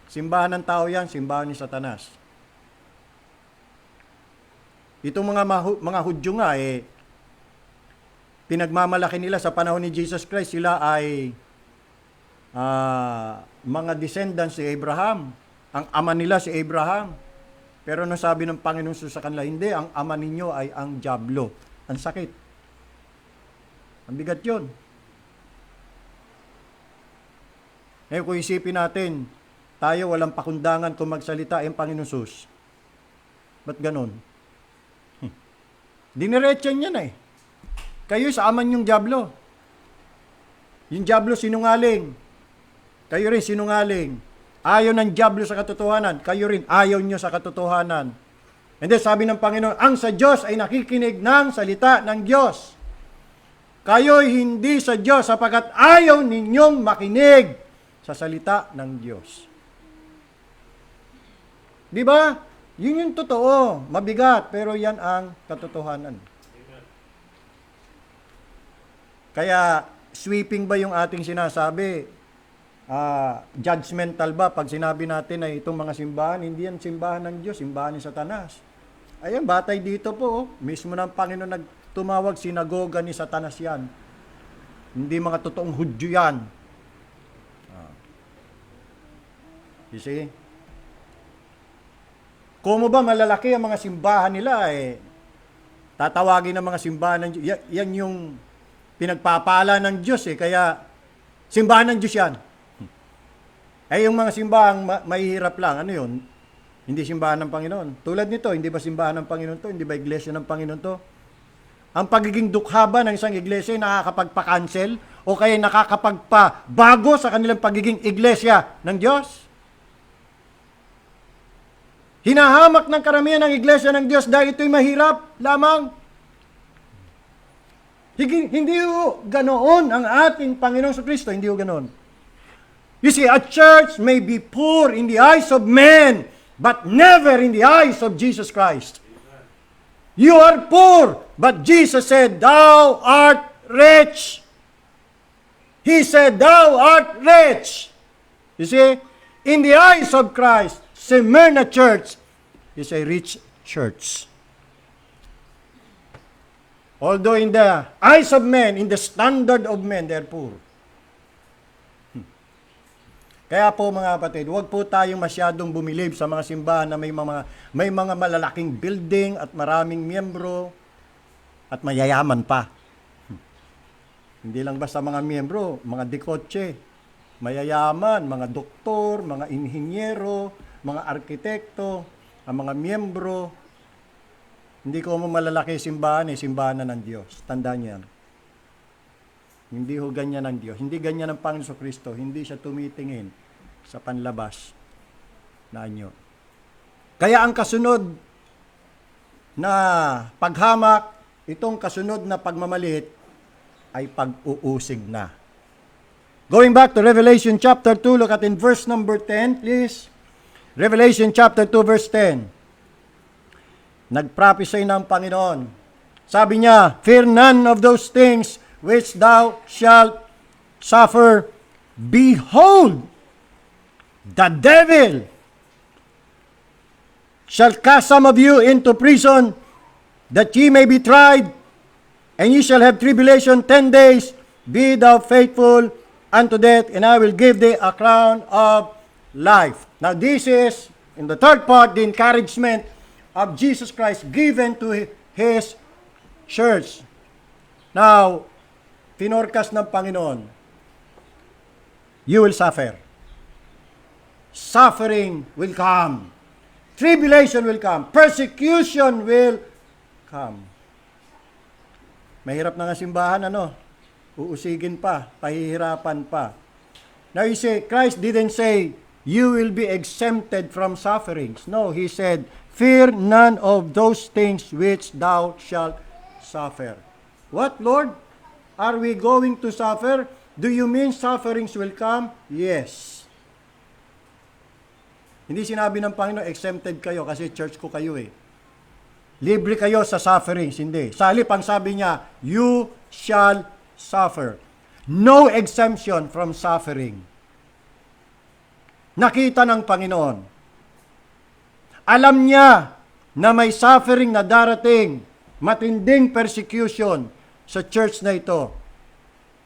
Simbahan ng tao yan, simbahan ni Satanas. Itong mga Hudyo nga eh, pinagmamalaki nila sa panahon ni Jesus Christ, sila ay mga descendants si Abraham. Ang ama nila si Abraham. Pero nung sabi ng Panginoon sa kanila, hindi, ang ama ninyo ay ang dyablo. Ang sakit. Ang bigat yun. Ngayon kung isipin natin, tayo walang pakundangan kung magsalita ang Panginoon Sus. Ba't ganon? Diniretsan niya na eh. Kayo sa aman yung dyablo. Yung dyablo sinungaling. Kayo rin sinungaling. Ayaw ng dyablo sa katotohanan. Kayo rin ayaw nyo sa katotohanan. And then sabi ng Panginoon, ang sa Diyos ay nakikinig ng salita ng Diyos. Kayo'y hindi sa Diyos sapagkat ayaw ninyong makinig sa salita ng Diyos. Di ba? Yun yung totoo. Mabigat, pero yan ang katotohanan. Kaya, sweeping ba yung ating sinasabi? Judgmental ba? Pag sinabi natin na itong mga simbahan, hindi yan simbahan ng Diyos, simbahan ni Satanas. Ayan, batay dito po. Mismo ng Panginoon nagtumawag, sinagoga ni Satanas yan. Hindi mga totoong Hudyo yan. You see? Kung mo ba malalaki ang mga simbahan nila, tatawagin ng mga simbahan ng Diyos. Yan yung pinagpapala ng Diyos Kaya, simbahan ng Diyos yan. Yung mga simbahang mahihirap lang, ano yun? Hindi simbahan ng Panginoon. Tulad nito, hindi ba simbahan ng Panginoon to? Hindi ba iglesia ng Panginoon to? Ang pagiging dukha ba ng isang iglesia ay nakakapagpa-cancel o kaya nakakapagpa-bago sa kanilang pagiging iglesia ng Diyos? Hinahamak ng karamihan ng iglesia ng Diyos dahil ito'y mahirap lamang. Hindi ho ganoon ang ating Panginoong Kristo. Hindi ho ganoon. You see, a church may be poor in the eyes of men, but never in the eyes of Jesus Christ. You are poor, but Jesus said, thou art rich. He said, thou art rich. You see, in the eyes of Christ, Smyrna Church is a rich church. Although in the eyes of men, in the standard of men, they are poor. Kaya po mga kapatid, huwag po tayong masyadong bumilib sa mga simbahan na may mga malalaking building at maraming miyembro at mayayaman pa. Hindi lang basta mga miyembro, mga dekotse, mayayaman, mga doktor, mga inhinyero, mga arkitekto, ang mga miyembro. Hindi ko mo malalaki simbahan simbahan na ng Diyos. Tandaan niyo yan. Hindi ho ganyan ng Diyos. Hindi ganyan ng Panginoon Kristo. Hindi siya tumitingin sa panlabas na anyo. Kaya ang kasunod na paghamak, itong kasunod na pagmamalit, ay pag-uusig na. Going back to Revelation chapter 2, look at in verse number 10, please. Revelation chapter 2, verse 10. Nagprophesy ng Panginoon. Sabi niya, fear none of those things which thou shalt suffer. Behold, the devil shall cast some of you into prison, that ye may be tried, and ye shall have tribulation 10 days. Be thou faithful unto death, and I will give thee a crown of life. Now this is, in the third part, the encouragement of Jesus Christ given to His church. Now, pinorkas ng Panginoon, you will suffer. Suffering will come. Tribulation will come. Persecution will come. Mahirap na nga simbahan, uusigin pa, pahihirapan pa. Now you say, Christ didn't say, you will be exempted from sufferings. No, He said, fear none of those things which thou shalt suffer. What, Lord? Are we going to suffer? Do you mean sufferings will come? Yes. Hindi sinabi ng Panginoon, exempted kayo kasi church ko kayo eh. Libre kayo sa sufferings. Hindi. Sa halip, ang sabi niya, you shall suffer. No exemption from suffering. Nakita ng Panginoon. Alam niya na may suffering na darating, matinding persecution sa church na ito.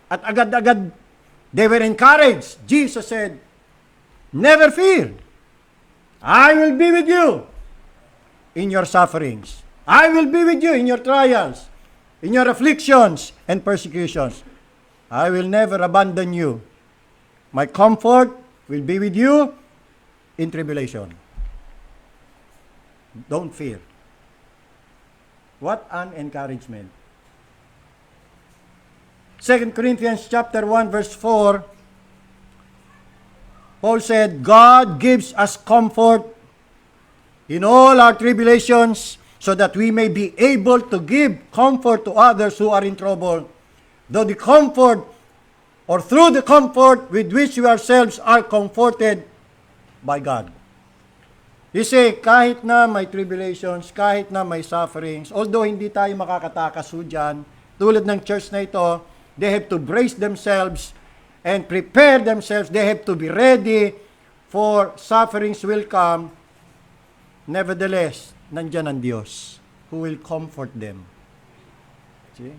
At agad-agad, they were encouraged. Jesus said, never fear. I will be with you in your sufferings. I will be with you in your trials, in your afflictions and persecutions. I will never abandon you. My comfort will be with you in tribulation. Don't fear. What an encouragement. 2 Corinthians chapter 1 verse 4, Paul said, God gives us comfort in all our tribulations so that we may be able to give comfort to others who are in trouble, though the comfort or through the comfort with which we ourselves are comforted by God. You say, kahit na may tribulations, kahit na may sufferings, although hindi tayo makakatakas dyan, tulad ng church na ito, they have to brace themselves and prepare themselves. They have to be ready for sufferings will come. Nevertheless, nandyan ang Diyos who will comfort them. See?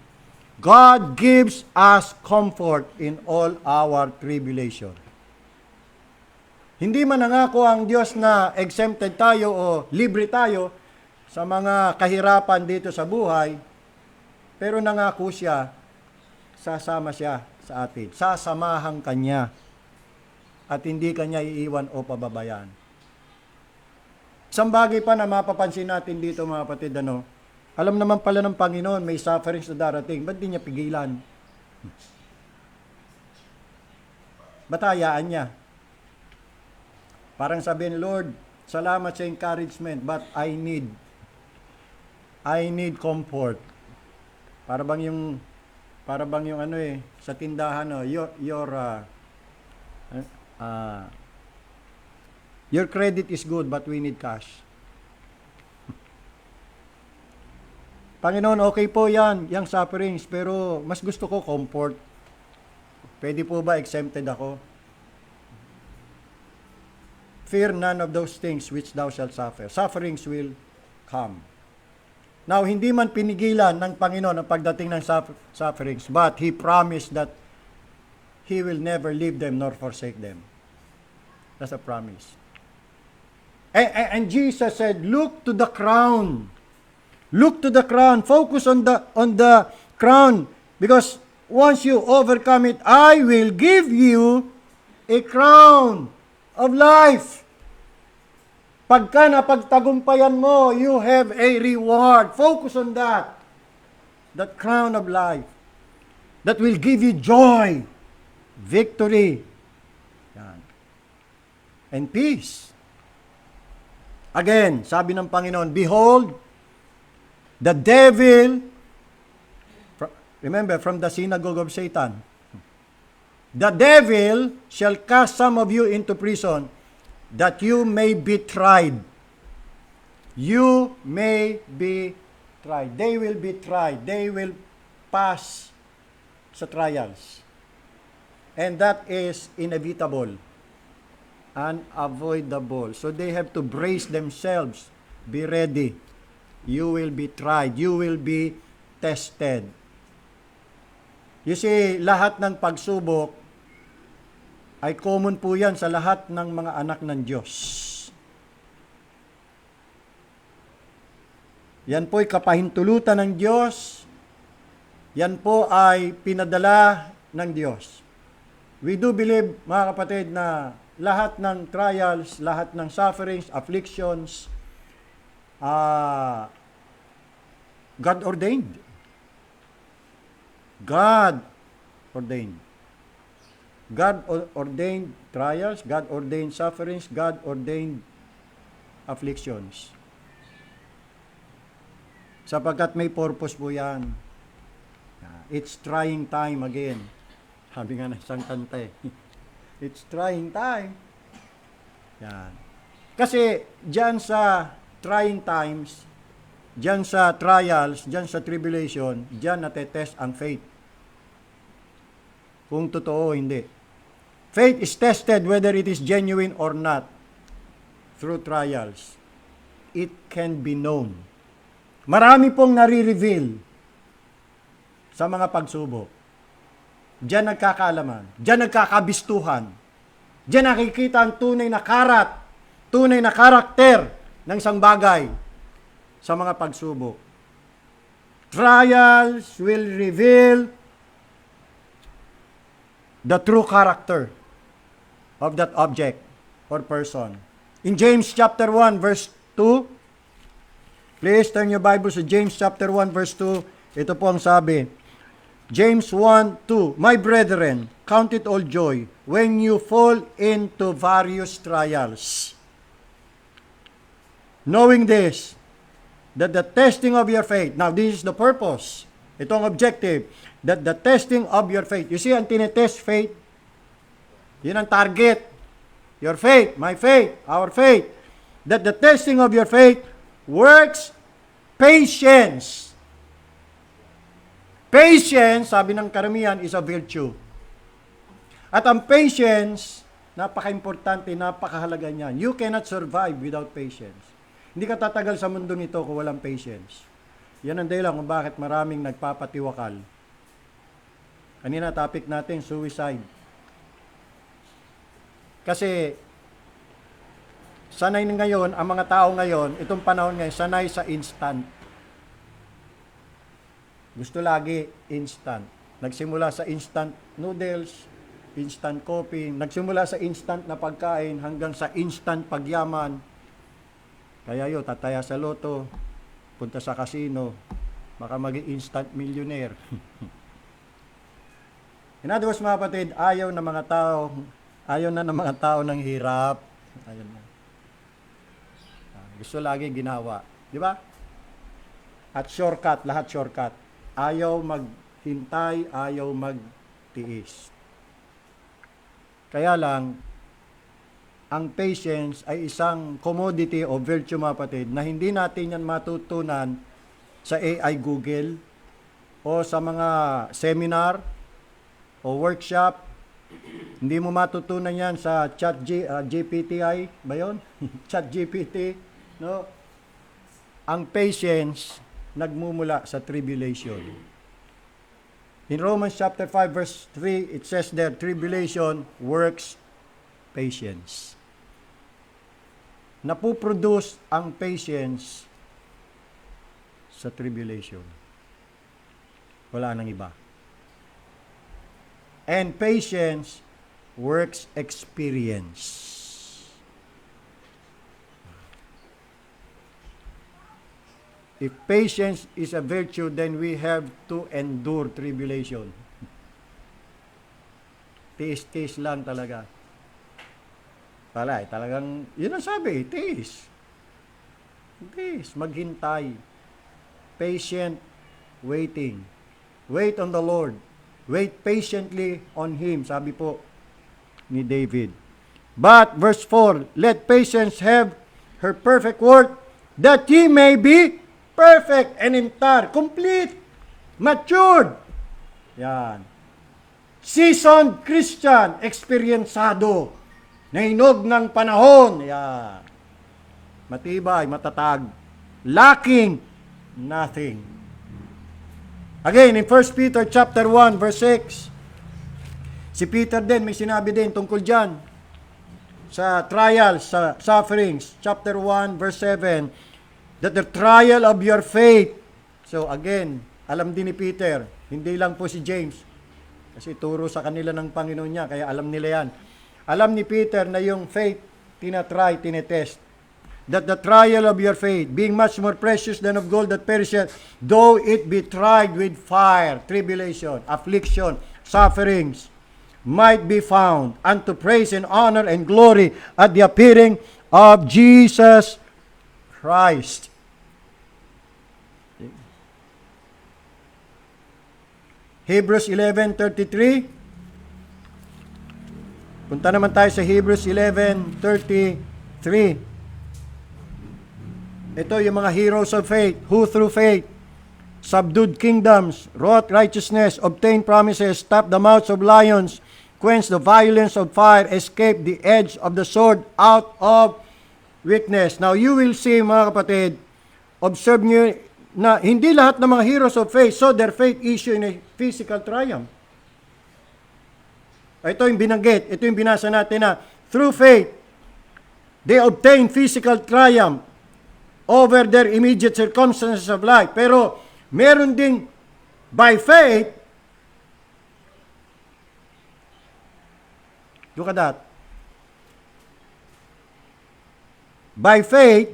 God gives us comfort in all our tribulation. Hindi man nangako ang Diyos na exempted tayo o libre tayo sa mga kahirapan dito sa buhay, pero nangako siya, sasama siya sa atin. Sasamahan kanya at hindi kanya iiwan o pababayaan. Isang bagay pa na mapapansin natin dito mga kapatid, alam naman pala ng Panginoon may sufferings na darating. Ba't di niya pigilan? Batayaan niya. Parang sabihin, Lord, salamat sa encouragement, but I need comfort. Para bang yung sa tindahan, your credit is good but we need cash. Panginoon, okay po yan, yung sufferings, pero mas gusto ko comfort. Pwede po ba exempted ako? Fear none of those things which thou shalt suffer. Sufferings will come. Now, hindi man pinigilan ng Panginoon ang pagdating ng sufferings, but He promised that He will never leave them nor forsake them. That's a promise. And Jesus said, look to the crown. Look to the crown. Focus on the crown. Because once you overcome it, I will give you a crown of life. Pagka napagtagumpayan mo, you have a reward. Focus on that. That crown of life. That will give you joy, victory, and peace. Again, sabi ng Panginoon, behold, the devil, remember, from the synagogue of Satan, the devil shall cast some of you into prison, that you may be tried. You may be tried. They will be tried. They will pass sa trials. And that is inevitable. Unavoidable. So they have to brace themselves. Be ready. You will be tried. You will be tested. You see, lahat ng pagsubok ay common po yan sa lahat ng mga anak ng Diyos. Yan po ay kapahintulutan ng Diyos. Yan po ay pinadala ng Diyos. We do believe, mga kapatid, na lahat ng trials, lahat ng sufferings, afflictions, God ordained. God ordained. God ordained trials, God ordained sufferings, God ordained afflictions. Sapagkat may purpose po yan. It's trying time again. Sabi nga ng isang kanta eh. It's trying time. Yan. Kasi dyan sa trying times, dyan sa trials, dyan sa tribulation, dyan natetest ang faith. Kung totoo o hindi. Faith is tested whether it is genuine or not through trials. It can be known. Marami pong nare-reveal sa mga pagsubok. Diyan nagkakaalaman. Diyan nagkakabistuhan. Diyan nakikita ang tunay na karat, tunay na karakter ng isang bagay sa mga pagsubok. Trials will reveal the true character of that object or person. In James chapter 1 verse 2, please turn your Bible to James chapter 1 verse 2. Ito po ang sabi. James 1:2, My brethren, count it all joy when you fall into various trials. Knowing this, that the testing of your faith, now this is the purpose, itong objective, that the testing of your faith, you see, ang tinetest faith, yun ang target. Your faith, my faith, our faith. That the testing of your faith works patience. Patience, sabi ng karamihan, is a virtue. At ang patience, napaka-importante, napakahalaga niyan. You cannot survive without patience. Hindi ka tatagal sa mundo nito kung walang patience. Yan ang dahilan kung bakit maraming nagpapatiwakal. Kanina topic natin, suicide. Kasi sanay ngayon, ang mga tao ngayon, itong panahon ngayon, sanay sa instant. Gusto lagi instant. Nagsimula sa instant noodles, instant coffee, nagsimula sa instant na pagkain hanggang sa instant pagyaman. Kaya yun, tataya sa loto, punta sa casino, baka maging instant millionaire. In other words, mga kapatid, ayaw na ng mga tao ng hirap. Ayun na. Gusto lagi ginawa. Di ba? At shortcut, lahat shortcut. Ayaw maghintay, ayaw magtiis. Kaya lang, ang patience ay isang commodity o virtue, mga kapatid, na hindi natin yan matutunan sa AI Google o sa mga seminar o workshop. Hindi mo matutunan yan sa GPTI ba yun? Chat GPT. No? Ang patience nagmumula sa tribulation. In Romans chapter 5 verse 3, it says there, tribulation works patience. Napuproduce ang patience sa tribulation. Wala nang iba. And patience works experience. If patience is a virtue, then we have to endure tribulation. Tiis-tiis lang talaga. Talagang, yun ang sabi, tiis. Tiis, maghintay. Patient waiting. Wait on the Lord. Wait patiently on Him, sabi po ni David. But, verse 4, let patience have her perfect work, that ye may be perfect and entire, complete, matured. Yan. Seasoned Christian, experiencado, nahinog ng panahon. Yan. Matibay, matatag, lacking nothing. Again, in 1 Peter chapter 1, verse 6, si Peter din, may sinabi din tungkol dyan sa trials, sa sufferings. Chapter 1, verse 7, that the trial of your faith. So again, alam din ni Peter, hindi lang po si James, kasi turo sa kanila ng Panginoon niya, kaya alam nila yan. Alam ni Peter na yung faith, tinatry, tinetest. that the trial of your faith, being much more precious than of gold that perisheth, though it be tried with fire, tribulation, affliction, sufferings, might be found unto praise and honor and glory at the appearing of Jesus Christ. Hebrews 11:33. Punta naman tayo sa Hebrews 11:33. Ito yung mga heroes of faith who through faith subdued kingdoms, wrought righteousness, obtained promises, stopped the mouths of lions, quenched the violence of fire, escaped the edge of the sword, out of weakness. Now you will see, mga kapatid, observe nyo na hindi lahat ng mga heroes of faith saw their faith issue in a physical triumph. Ito yung binanggit, ito yung binasa natin na through faith, they obtained physical triumph over their immediate circumstances of life. Pero meron ding by faith, look at that. By faith,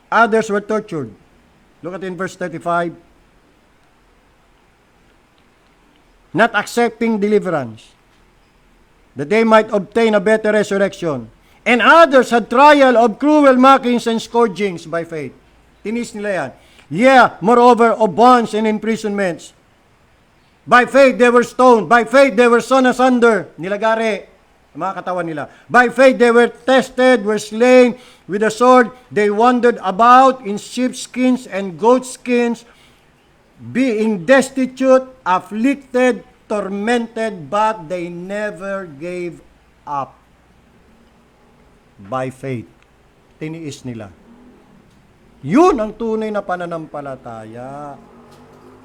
others were tortured. Look at in verse 35. Not accepting deliverance, that they might obtain a better resurrection. And others had trial of cruel mockings and scourgings by faith. Tinis nila yan. Yeah, moreover, of bonds and imprisonments. By faith they were stoned. By faith they were sawn asunder. Nilagari ang mga katawan nila. By faith they were tested, were slain with a sword. They wandered about in sheepskins and goatskins, being destitute, afflicted, tormented, but they never gave up. By faith, tiniis nila. Yun ang tunay na pananampalataya.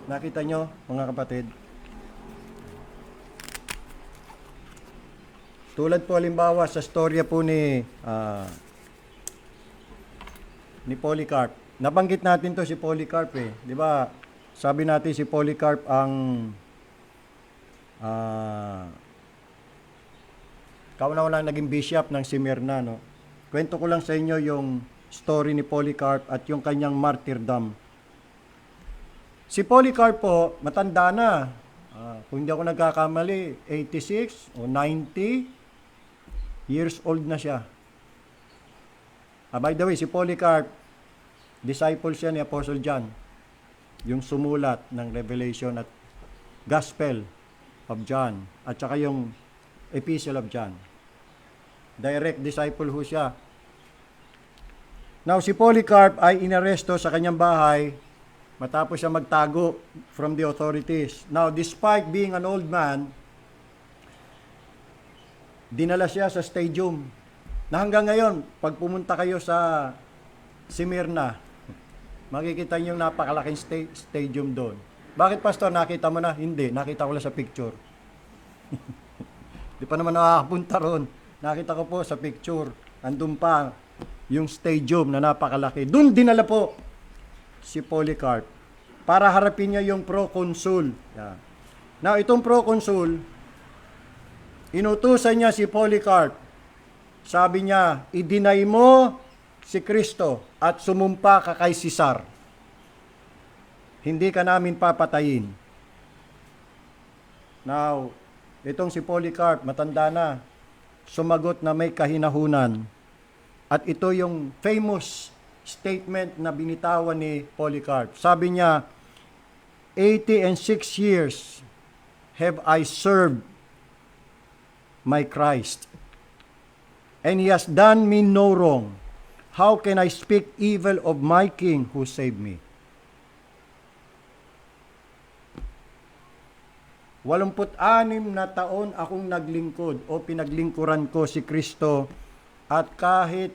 Nakita nyo, mga kapatid? Tulad po halimbawa sa storya po ni Polycarp. Nabanggit natin to si Polycarp eh. Di ba? Sabi natin si Polycarp ang kauna-unang naging bishop ng Smyrna, no? Kwento ko lang sa inyo yung story ni Polycarp at yung kanyang martyrdom. Si Polycarp po, matanda na. Kung hindi ako nagkakamali, 86 o 90 years old na siya. By the way, si Polycarp, disciple siya ni Apostle John, yung sumulat ng Revelation at Gospel of John, at saka yung Epistle of John. Direct disciple ho siya. Now, si Polycarp ay inaresto sa kanyang bahay matapos siya magtago from the authorities. Now, despite being an old man, dinala siya sa stadium. Na hanggang ngayon, pag pumunta kayo sa Smyrna, makikita niyo yung napakalaking stadium doon. Bakit, Pastor? Nakita mo na? Hindi. Nakita ko lang sa picture. Di pa naman nakakapunta ron. Nakita ko po sa picture. Andun pa yung stadium na napakalaki. Doon dinala po si Polycarp para harapin niya yung proconsul. Yeah. Now, itong proconsul, inutusan niya si Polycarp. Sabi niya, i-deny mo si Kristo at sumumpa ka kay Caesar. Hindi ka namin papatayin. Now, itong si Polycarp, matanda na, sumagot na may kahinahunan. At ito yung famous statement na binitawan ni Polycarp. Sabi niya, 86 years have I served my Christ, and he has done me no wrong. How can I speak evil of my King who saved me? 86 na taon akong naglingkod o pinaglingkuran ko si Kristo, at kahit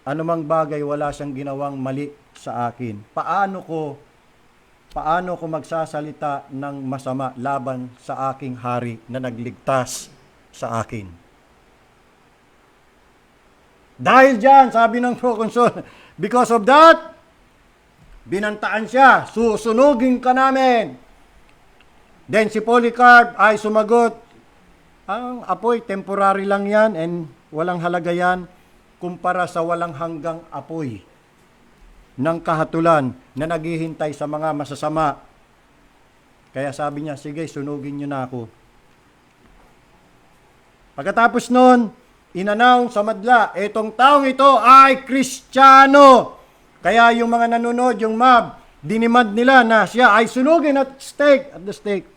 anumang bagay wala siyang ginawang mali sa akin. Paano ko magsasalita ng masama laban sa aking hari na nagligtas sa akin? Dahil dyan, sabi ng proconsul, because of that, binantaan siya, susunugin ka namin. Then si Polycarp ay sumagot, ang apoy, temporary lang yan and walang halaga yan kumpara sa walang hanggang apoy ng kahatulan na naghihintay sa mga masasama. Kaya sabi niya, sige, sunugin niyo na ako. Pagkatapos nun, in-announce sa madla, etong taong ito ay Kristiyano. Kaya yung mga nanonood, yung mob, dinimand nila na siya ay sunugin at the stake.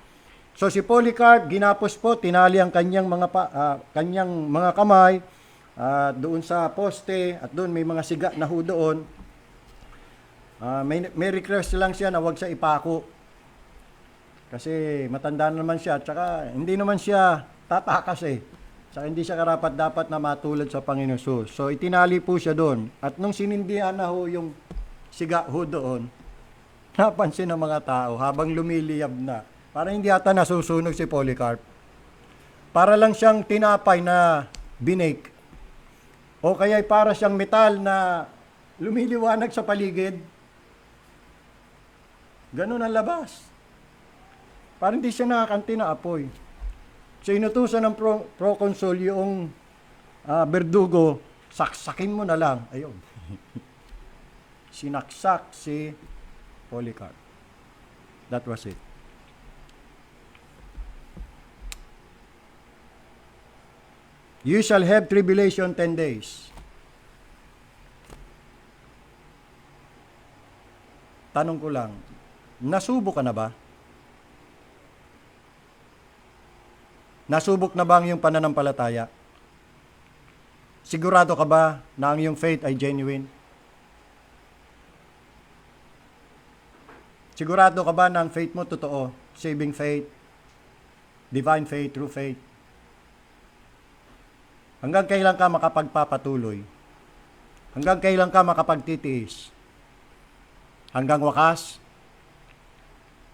So si Polycarp, ginapos po, tinali ang kanyang mga kamay doon sa poste at doon may mga siga na ho doon. May request lang siya na wag siya ipako. Kasi matanda na naman siya at saka hindi naman siya tatakas eh. Saka hindi siya karapat-dapat na matulad sa Panginoon Jesus. So itinali po siya doon. At nung sinindihan na ho yung siga ho doon, napansin ng mga tao habang lumiliyab na. Para hindi ata nasusunog si Polycarp. Para lang siyang tinapay na binake. O kaya para siyang metal na lumiliwanag sa paligid. Ganun ang labas. Parang hindi siya nakakanti na apoy. So inutusan ng proconsul yung berdugo, saksakin mo na lang. Ayun. Sinaksak si Polycarp. That was it. You shall have tribulation 10 days. Tanong ko lang, nasubok ka na ba? Nasubok na ba ang iyong pananampalataya? Sigurado ka ba na ang iyong faith ay genuine? Sigurado ka ba na ang faith mo totoo? Saving faith, divine faith, true faith? Hanggang kailan ka makapagpapatuloy? Hanggang kailan ka makapagtitiis? Hanggang wakas?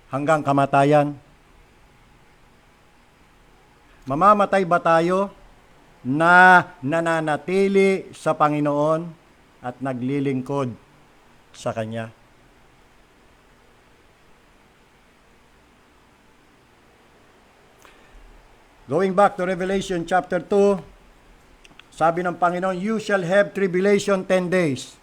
Hanggang kamatayan? Mamamatay ba tayo na nananatili sa Panginoon at naglilingkod sa Kanya? Going back to Revelation chapter 2, sabi ng Panginoon, you shall have tribulation 10 days.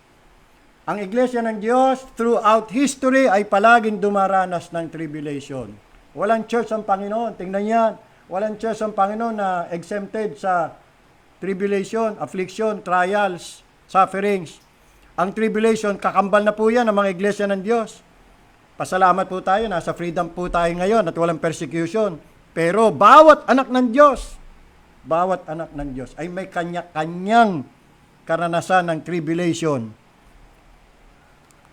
Ang Iglesia ng Diyos throughout history ay palaging dumaranas ng tribulation. Walang church ang Panginoon. Tingnan yan. Walang church ang Panginoon na exempted sa tribulation, affliction, trials, sufferings. Ang tribulation, kakambal na po yan ng mga Iglesia ng Diyos. Pasalamat po tayo, nasa freedom po tayo ngayon at walang persecution. Pero bawat anak ng Diyos ay may kanya-kanyang karanasan ng tribulation.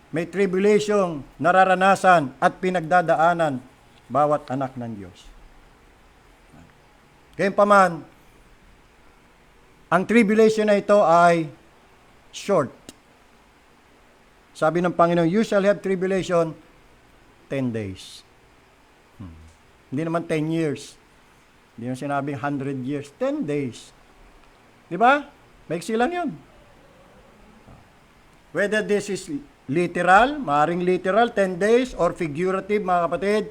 May tribulation nararanasan at pinagdadaanan bawat anak ng Diyos. Gayunpaman, ang tribulation na ito ay short. Sabi ng Panginoon, you shall have tribulation 10 days. Hindi naman 10 years. Hindi naman sinabing 100 years. 10 days. Di ba? Maiksi lang yun. Whether this is literal, maaring literal, 10 days, or figurative, mga kapatid,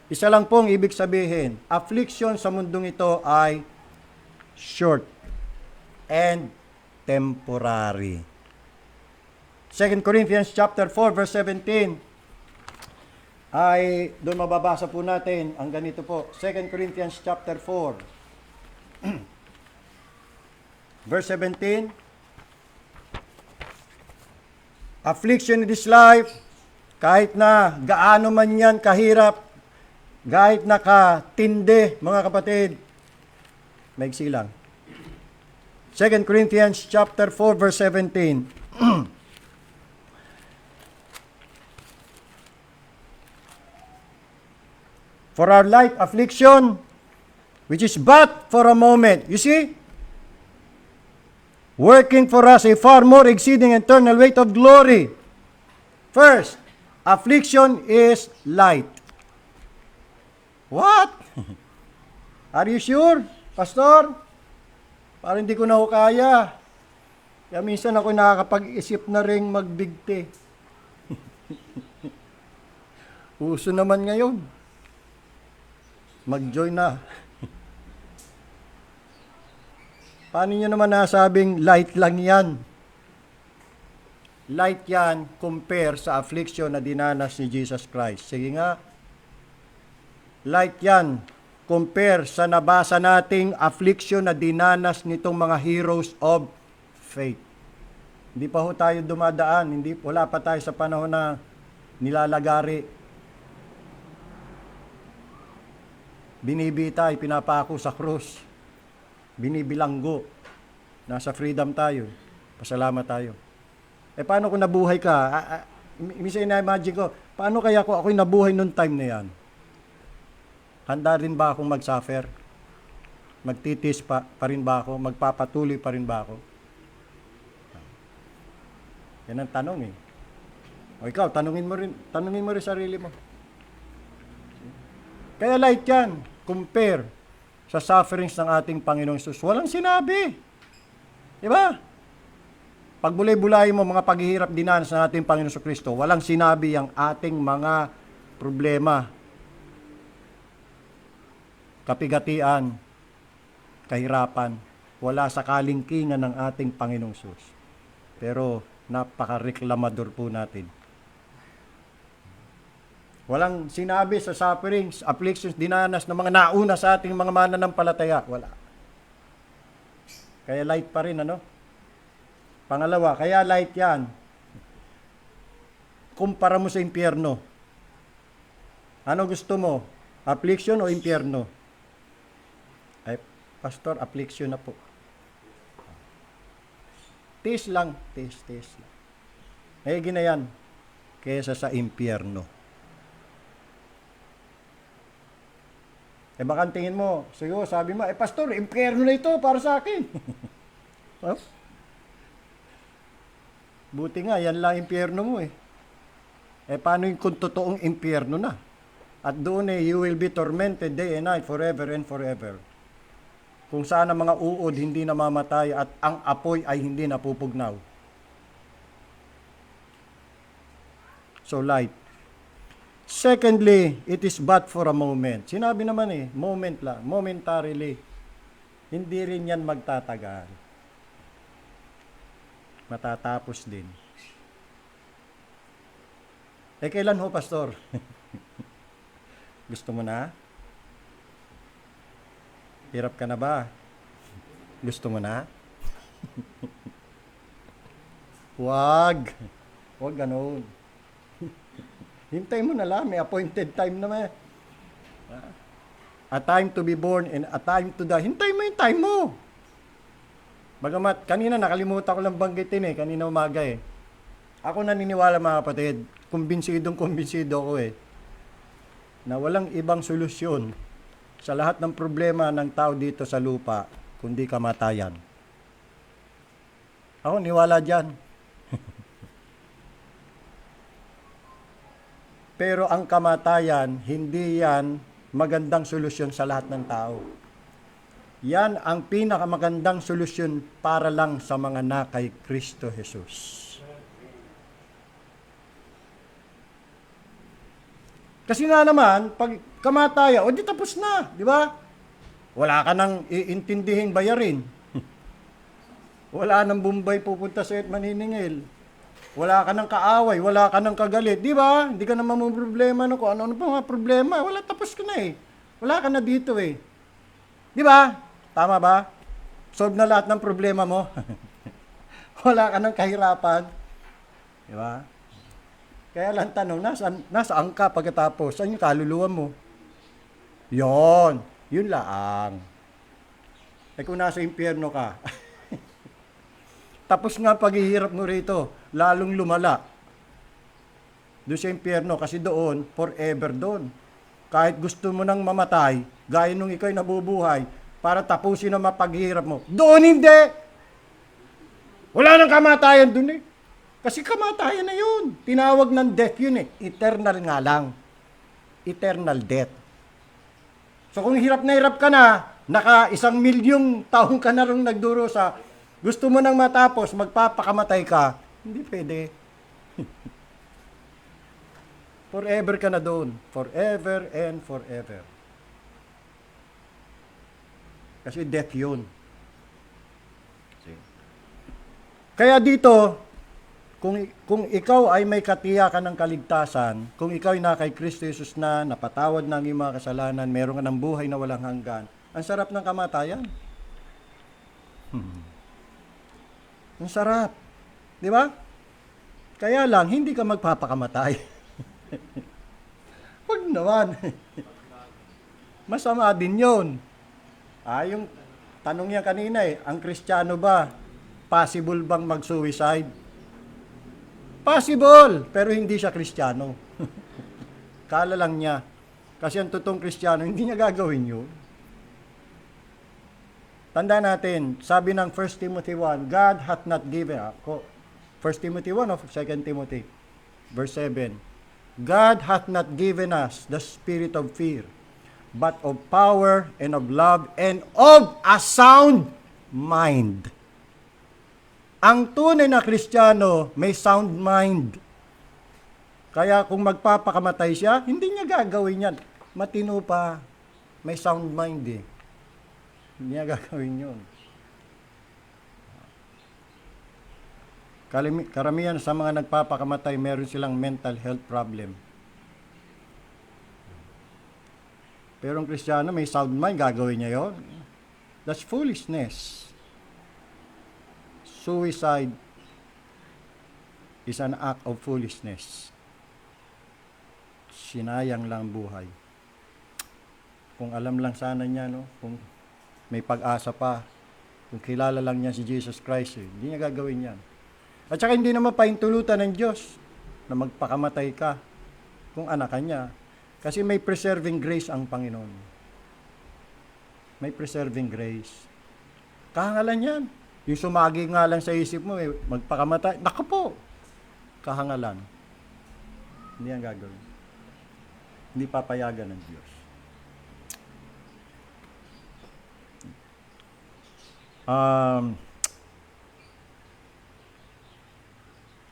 isa lang pong ibig sabihin, affliction sa mundong ito ay short and temporary. 2 Corinthians chapter 4 verse 17 ay doon mababasa po natin ang ganito po. 2 Corinthians chapter 4 verse 17, affliction in this life, kahit na gaano man yan kahirap, kahit na katindi, mga kapatid, maigsi lang. 2 Corinthians chapter 4 verse 17. For our light affliction, which is but for a moment, you see, working for us a far more exceeding eternal weight of glory. First, affliction is light. What? Are you sure, Pastor? Parang hindi ko na kaya. Kaya minsan ako nakakapag-isip na rin magbigti. Uso naman ngayon. Mag-join na. Paano nyo naman nasabing light lang yan? Light yan compare sa affliction na dinanas ni Jesus Christ. Sige nga. Light yan compare sa nabasa nating affliction na dinanas nitong mga heroes of faith. Hindi pa ho tayo dumadaan. Wala pa tayo sa panahon na nilalagari. Binibitay, pinapako sa krus. Binibilanggo. Nasa freedom tayo. Pasalamat tayo. Paano kung nabuhay ka? Minsan na-imagine ko, paano kaya ako'y nabuhay nung time na yan? Handa rin ba akong mag-suffer? Magtitis pa rin ba ako? Magpapatuloy pa rin ba ako? Yan ang tanong eh. O ikaw, tanungin mo rin sarili mo. Kaya light yan, compare sa sufferings ng ating Panginoong Jesus. Walang sinabi. Diba? Pag bulay-bulay mo mga paghihirap dinanas ng ating Panginoong Kristo, walang sinabi ang ating mga problema, kapigatian, kahirapan, wala sa kalingkingan ng ating Panginoong Jesus. Pero napaka-reklamador po natin. Walang sinabi sa sufferings, afflictions, dinanas ng mga nauna sa ating mga mananampalataya. Wala. Kaya light pa rin, ano? Pangalawa, kaya light yan. Kumpara mo sa impyerno. Ano gusto mo? Affliction o impyerno? Ay, pastor, affliction na po. Tis lang. Higit na yan. Kesa sa impyerno. Baka tingin mo, siguro sabi mo, pastor, impyerno na ito para sa akin. Oh? Buti nga, yan lang impyerno mo eh. Paano yung kung totoong impyerno na? At doon you will be tormented day and night, forever and forever. Kung saan ang mga uod hindi namamatay at ang apoy ay hindi napupugnaw. So light. Secondly, it is but for a moment. Sinabi naman moment lang, momentarily. Hindi rin yan magtatagal. Matatapos din. Kailan ho, pastor? Gusto mo na? Hirap ka na ba? Gusto mo na? Wag ganun. Hintay mo na lang, may appointed time naman. A time to be born and a time to die. Hintay mo yung time mo. Bagamat, kanina nakalimutan ko lang banggitin kanina umaga Ako naniniwala mga kapatid, kumbinsido ako na walang ibang solusyon sa lahat ng problema ng tao dito sa lupa, kundi kamatayan. Ako niwala dyan. Pero ang kamatayan, hindi yan magandang solusyon sa lahat ng tao. Yan ang pinakamagandang solusyon para lang sa mga na kay Kristo Jesus. Kasi nga naman, pag kamatayan, di tapos na, di ba? Wala ka nang iintindihing bayarin. Wala nang Bombay pupunta sa maniningil. Wala ka ng kaaway, wala ka ng kagalit, di ba? Hindi ka naman may problema kung ano pa mga problema. Wala, tapos ka na Wala ka na dito Di ba? Tama ba? Solve na lahat ng problema mo. Wala ka ng kahirapan. Di ba? Kaya lang tanong, nasaan ka pagkatapos? Saan yung kaluluwa mo? Yun lang. Kung nasa impyerno ka, tapos nga paghihirap mo rito, lalong lumala. Doon sa impyerno, kasi doon, forever doon. Kahit gusto mo nang mamatay, gaya nung ikaw'y nabubuhay, para tapusin ang mapaghihirap mo, doon hindi! Wala nang kamatayan doon Kasi kamatayan na yun. Tinawag ng death yun Eternal nga lang. Eternal death. So kung hirap ka na, naka 1,000,000 taong ka na rin nagduro sa gusto mo nang matapos, magpapakamatay ka, hindi pwede. Forever ka na doon. Forever and forever. Kasi death yun. Kaya dito, kung ikaw ay may katiyakan ng kaligtasan, kung ikaw ay na kay Kristo Jesus na, napatawad na ang iyong mga kasalanan, meron ka ng buhay na walang hanggan, ang sarap ng kamatayan. Ang sarap. Di ba? Kaya lang, hindi ka magpapakamatay. Wag naman. Masama din yun. Yung tanong niya kanina ang Kristiyano ba, possible bang mag-suicide? Possible, pero hindi siya Kristiyano. Kala lang niya. Kasi ang totoong Kristiyano, hindi niya gagawin yun. Tanda natin, sabi ng 1 Timothy 1, God hath not given, 1 Timothy 1 of 2 Timothy, verse 7, God hath not given us the spirit of fear, but of power and of love and of a sound mind. Ang tunay na Kristiyano may sound mind. Kaya kung magpapakamatay siya, hindi niya gagawin yan. Matino pa, may sound mind eh. Hindi niya gagawin yun. Karamihan sa mga nagpapakamatay, meron silang mental health problem. Pero ang Kristiyano may sound mind, gagawin niya yun. That's foolishness. Suicide is an act of foolishness. Sinayang lang buhay. Kung alam lang sana niya, no? Kung may pag-asa pa, kung kilala lang niya si Jesus Christ, hindi niya gagawin yan. At saka hindi naman paintulutan ng Diyos na magpakamatay ka kung anak ka niya. Kasi may preserving grace ang Panginoon. May preserving grace. Kahangalan yan. Yung sumagi nga lang sa isip mo, magpakamatay. Naku po! Kahangalan. Hindi ang gagawin. Hindi papayagan ng Diyos.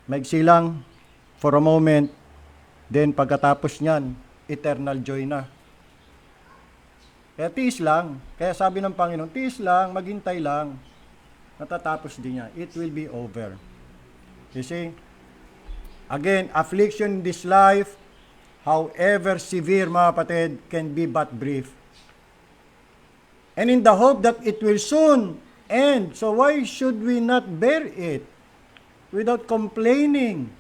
Maigsi lang for a moment, then pagkatapos niyan, eternal joy na. Kaya tiis lang. Kaya sabi ng Panginoon, tiis lang, maghintay lang. Natatapos din niya. It will be over. You see? Again, affliction in this life, however severe, mga kapatid, can be but brief. And in the hope that it will soon end. So why should we not bear it without complaining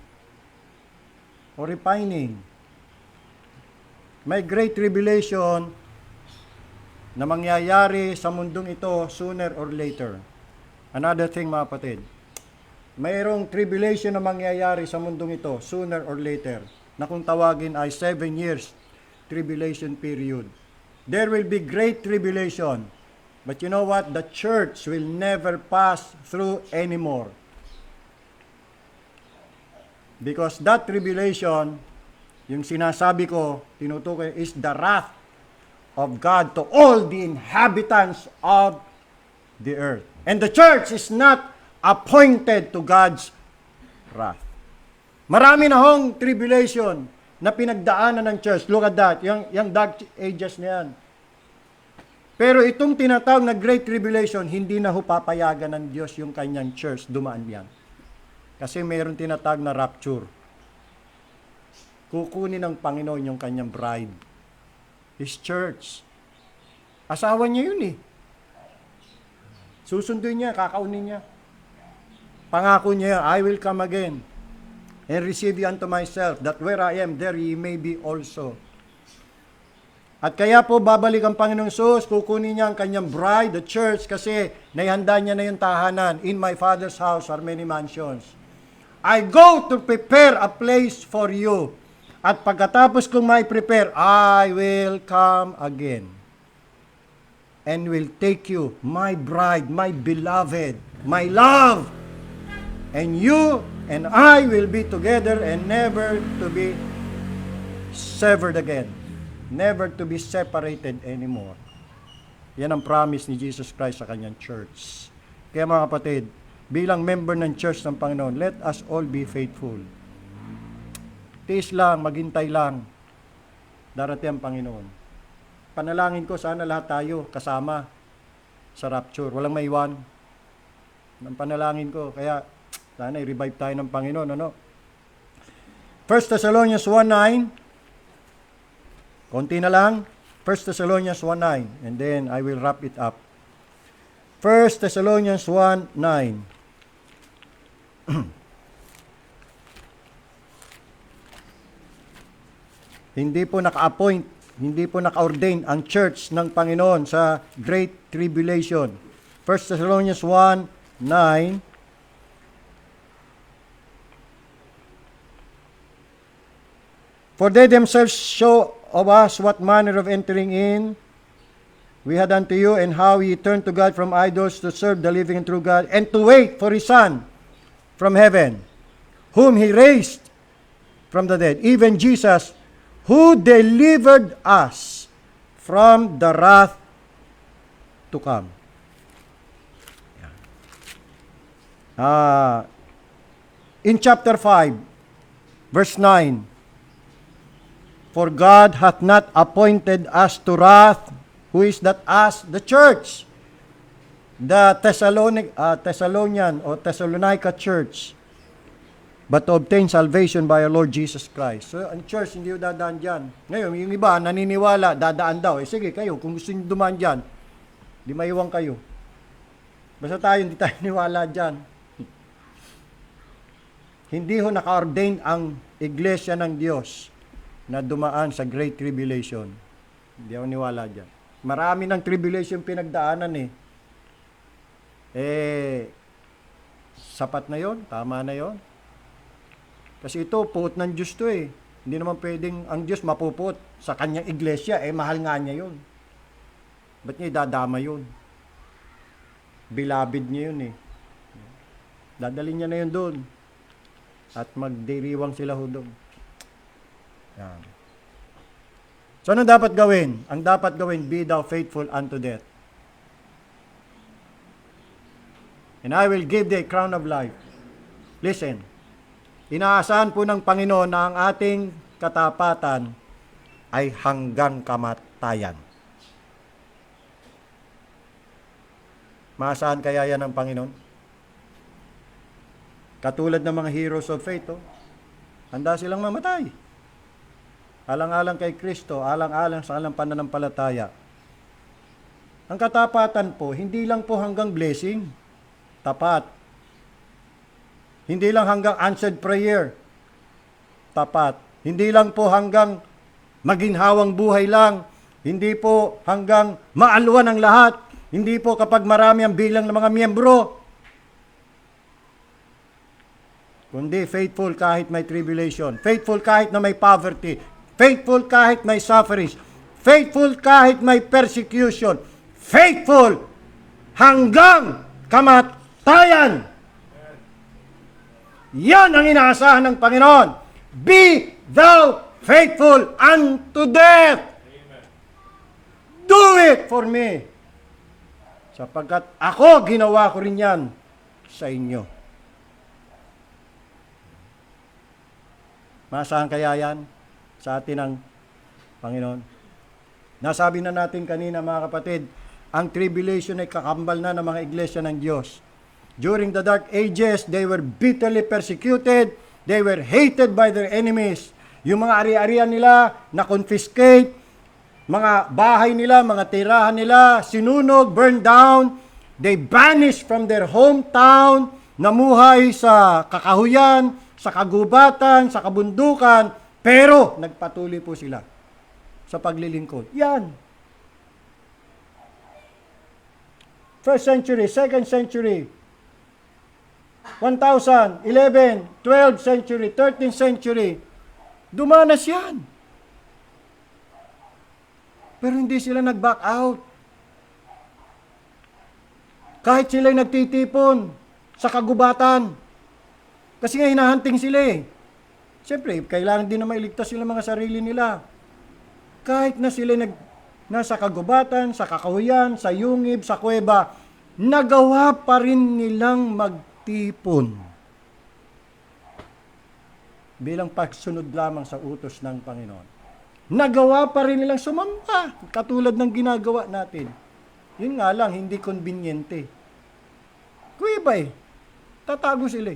or repining? May great tribulation na mangyayari sa mundong ito sooner or later. Another thing, mga kapatid, mayroong tribulation na mangyayari sa mundong ito sooner or later na kung tawagin ay 7 years tribulation period. There will be great tribulation. But you know what? The church will never pass through anymore. Because that tribulation, yung sinasabi ko, tinutukoy, is the wrath of God to all the inhabitants of the earth. And the church is not appointed to God's wrath. Marami na hong tribulation na pinagdaanan ng church. Look at that. Yung dark ages na yan. Pero itong tinatawag na Great Tribulation, hindi na papayagan ng Diyos yung kanyang church dumaan yan. Kasi mayroon tinatawag na rapture. Kukunin ng Panginoon yung kanyang bride. His church. Asawa niya yun eh. Susunduin niya, kakaunin niya. Pangako niya, I will come again and receive you unto myself, that where I am, there ye may be also. At kaya po babalik ang Panginoong Sus, kukunin niya ang kanyang bride, the church, kasi naihanda niya na yung tahanan. In my Father's house are many mansions. I go to prepare a place for you. At pagkatapos kong may prepare, I will come again and will take you, my bride, my beloved, my love. And you and I will be together and never to be severed again. Never to be separated anymore. Yan ang promise ni Jesus Christ sa kanyang church. Kaya mga kapatid, bilang member ng church ng Panginoon, let us all be faithful. Tiis lang, maghintay lang. Darating ang Panginoon. Panalangin ko, sana lahat tayo kasama. sa rapture. Walang maiwan. Ang panalangin ko. Kaya, sana i-revive tayo ng Panginoon. Ano? 1 Thessalonians 1:9. Konti na lang. 1 Thessalonians 1:9. And then, I will wrap it up. 1 Thessalonians 1:9. Hindi po naka-appoint, hindi po naka-ordain ang church ng Panginoon sa Great Tribulation. 1 Thessalonians 1:9. For they themselves show of us what manner of entering in we had unto you, and how ye turned to God from idols to serve the living and true God, and to wait for His Son from heaven, whom He raised from the dead, even Jesus, who delivered us from the wrath to come. In chapter 5, verse 9, for God hath not appointed us to wrath. Who is that us? The church. The Thessalonian or Thessalonica church. But to obtain salvation by our Lord Jesus Christ. So, ang church, hindi yung dadaan dyan. Ngayon, yung iba, naniniwala, dadaan daw. Sige, kayo, kung gusto nyo dumaan dyan, di maiwan kayo. Basta tayo, hindi tayo niwala dyan. Hindi ho naka-ordain ang iglesia ng Diyos na dumaan sa Great Tribulation. Hindi ako niwala dyan. Marami ng tribulation pinagdaanan sapat na yon, tama na yon. Kasi ito, puot ng Diyos to Hindi naman pwedeng ang Diyos mapuput sa kanyang iglesia, mahal nga niya yun. Ba't niya idadama yun? Bilabid niya yun Dadalhin niya na yun doon. At magdiriwang sila ho doon. Yan. So, ano dapat gawin? Ang dapat gawin, be thou faithful unto death. And I will give thee a crown of life. Listen, inaasahan po ng Panginoon na ang ating katapatan ay hanggang kamatayan. Maasahan kaya yan ng Panginoon? Katulad ng mga heroes of faith, handa silang mamatay. Alang-alang kay Kristo, alang-alang sa kanilang pananampalataya. Ang katapatan po, hindi lang po hanggang blessing, tapat. Hindi lang hanggang answered prayer, tapat. Hindi lang po hanggang maginhawang buhay lang. Hindi po hanggang maalwan ang lahat. Hindi po kapag marami ang bilang ng mga miyembro. Kundi faithful kahit may tribulation. Faithful kahit na may poverty. Faithful kahit may sufferings. Faithful kahit may persecution. Faithful hanggang kamatayan. Yan ang inaasahan ng Panginoon. Be thou faithful unto death. Do it for me. Sapagkat ako ginawa ko rin yan sa inyo. Maasahan kaya yan sa atin ng Panginoon? Nasabi na natin kanina mga kapatid, ang tribulation ay kakambal na ng mga iglesia ng Diyos. During the dark ages, they were bitterly persecuted. They were hated by their enemies. Yung mga ari-arian nila na confiscate, mga bahay nila, mga tirahan nila, sinunog, burned down. They banished from their hometown, namuhay sa kakahuyan, sa kagubatan, sa kabundukan, pero nagpatuloy po sila sa paglilingkod. Yan. First century, second century, 1,000, 11, 12th century, 13th century, dumanas yan. Pero hindi sila nag-back out. Kahit sila'y nagtitipon sa kagubatan. Kasi nga hinahunting sila Siyempre, kailangan din na mailigtas sila mga sarili nila. Kahit na sila nasa kagubatan, sa kakahuyan, sa yungib, sa kuweba, nagawa pa rin nilang magtipon. Bilang pagsunod lamang sa utos ng Panginoon. Nagawa pa rin nilang sumamba, katulad ng ginagawa natin. Yun nga lang, hindi konbinyente. Kung iba tatago sila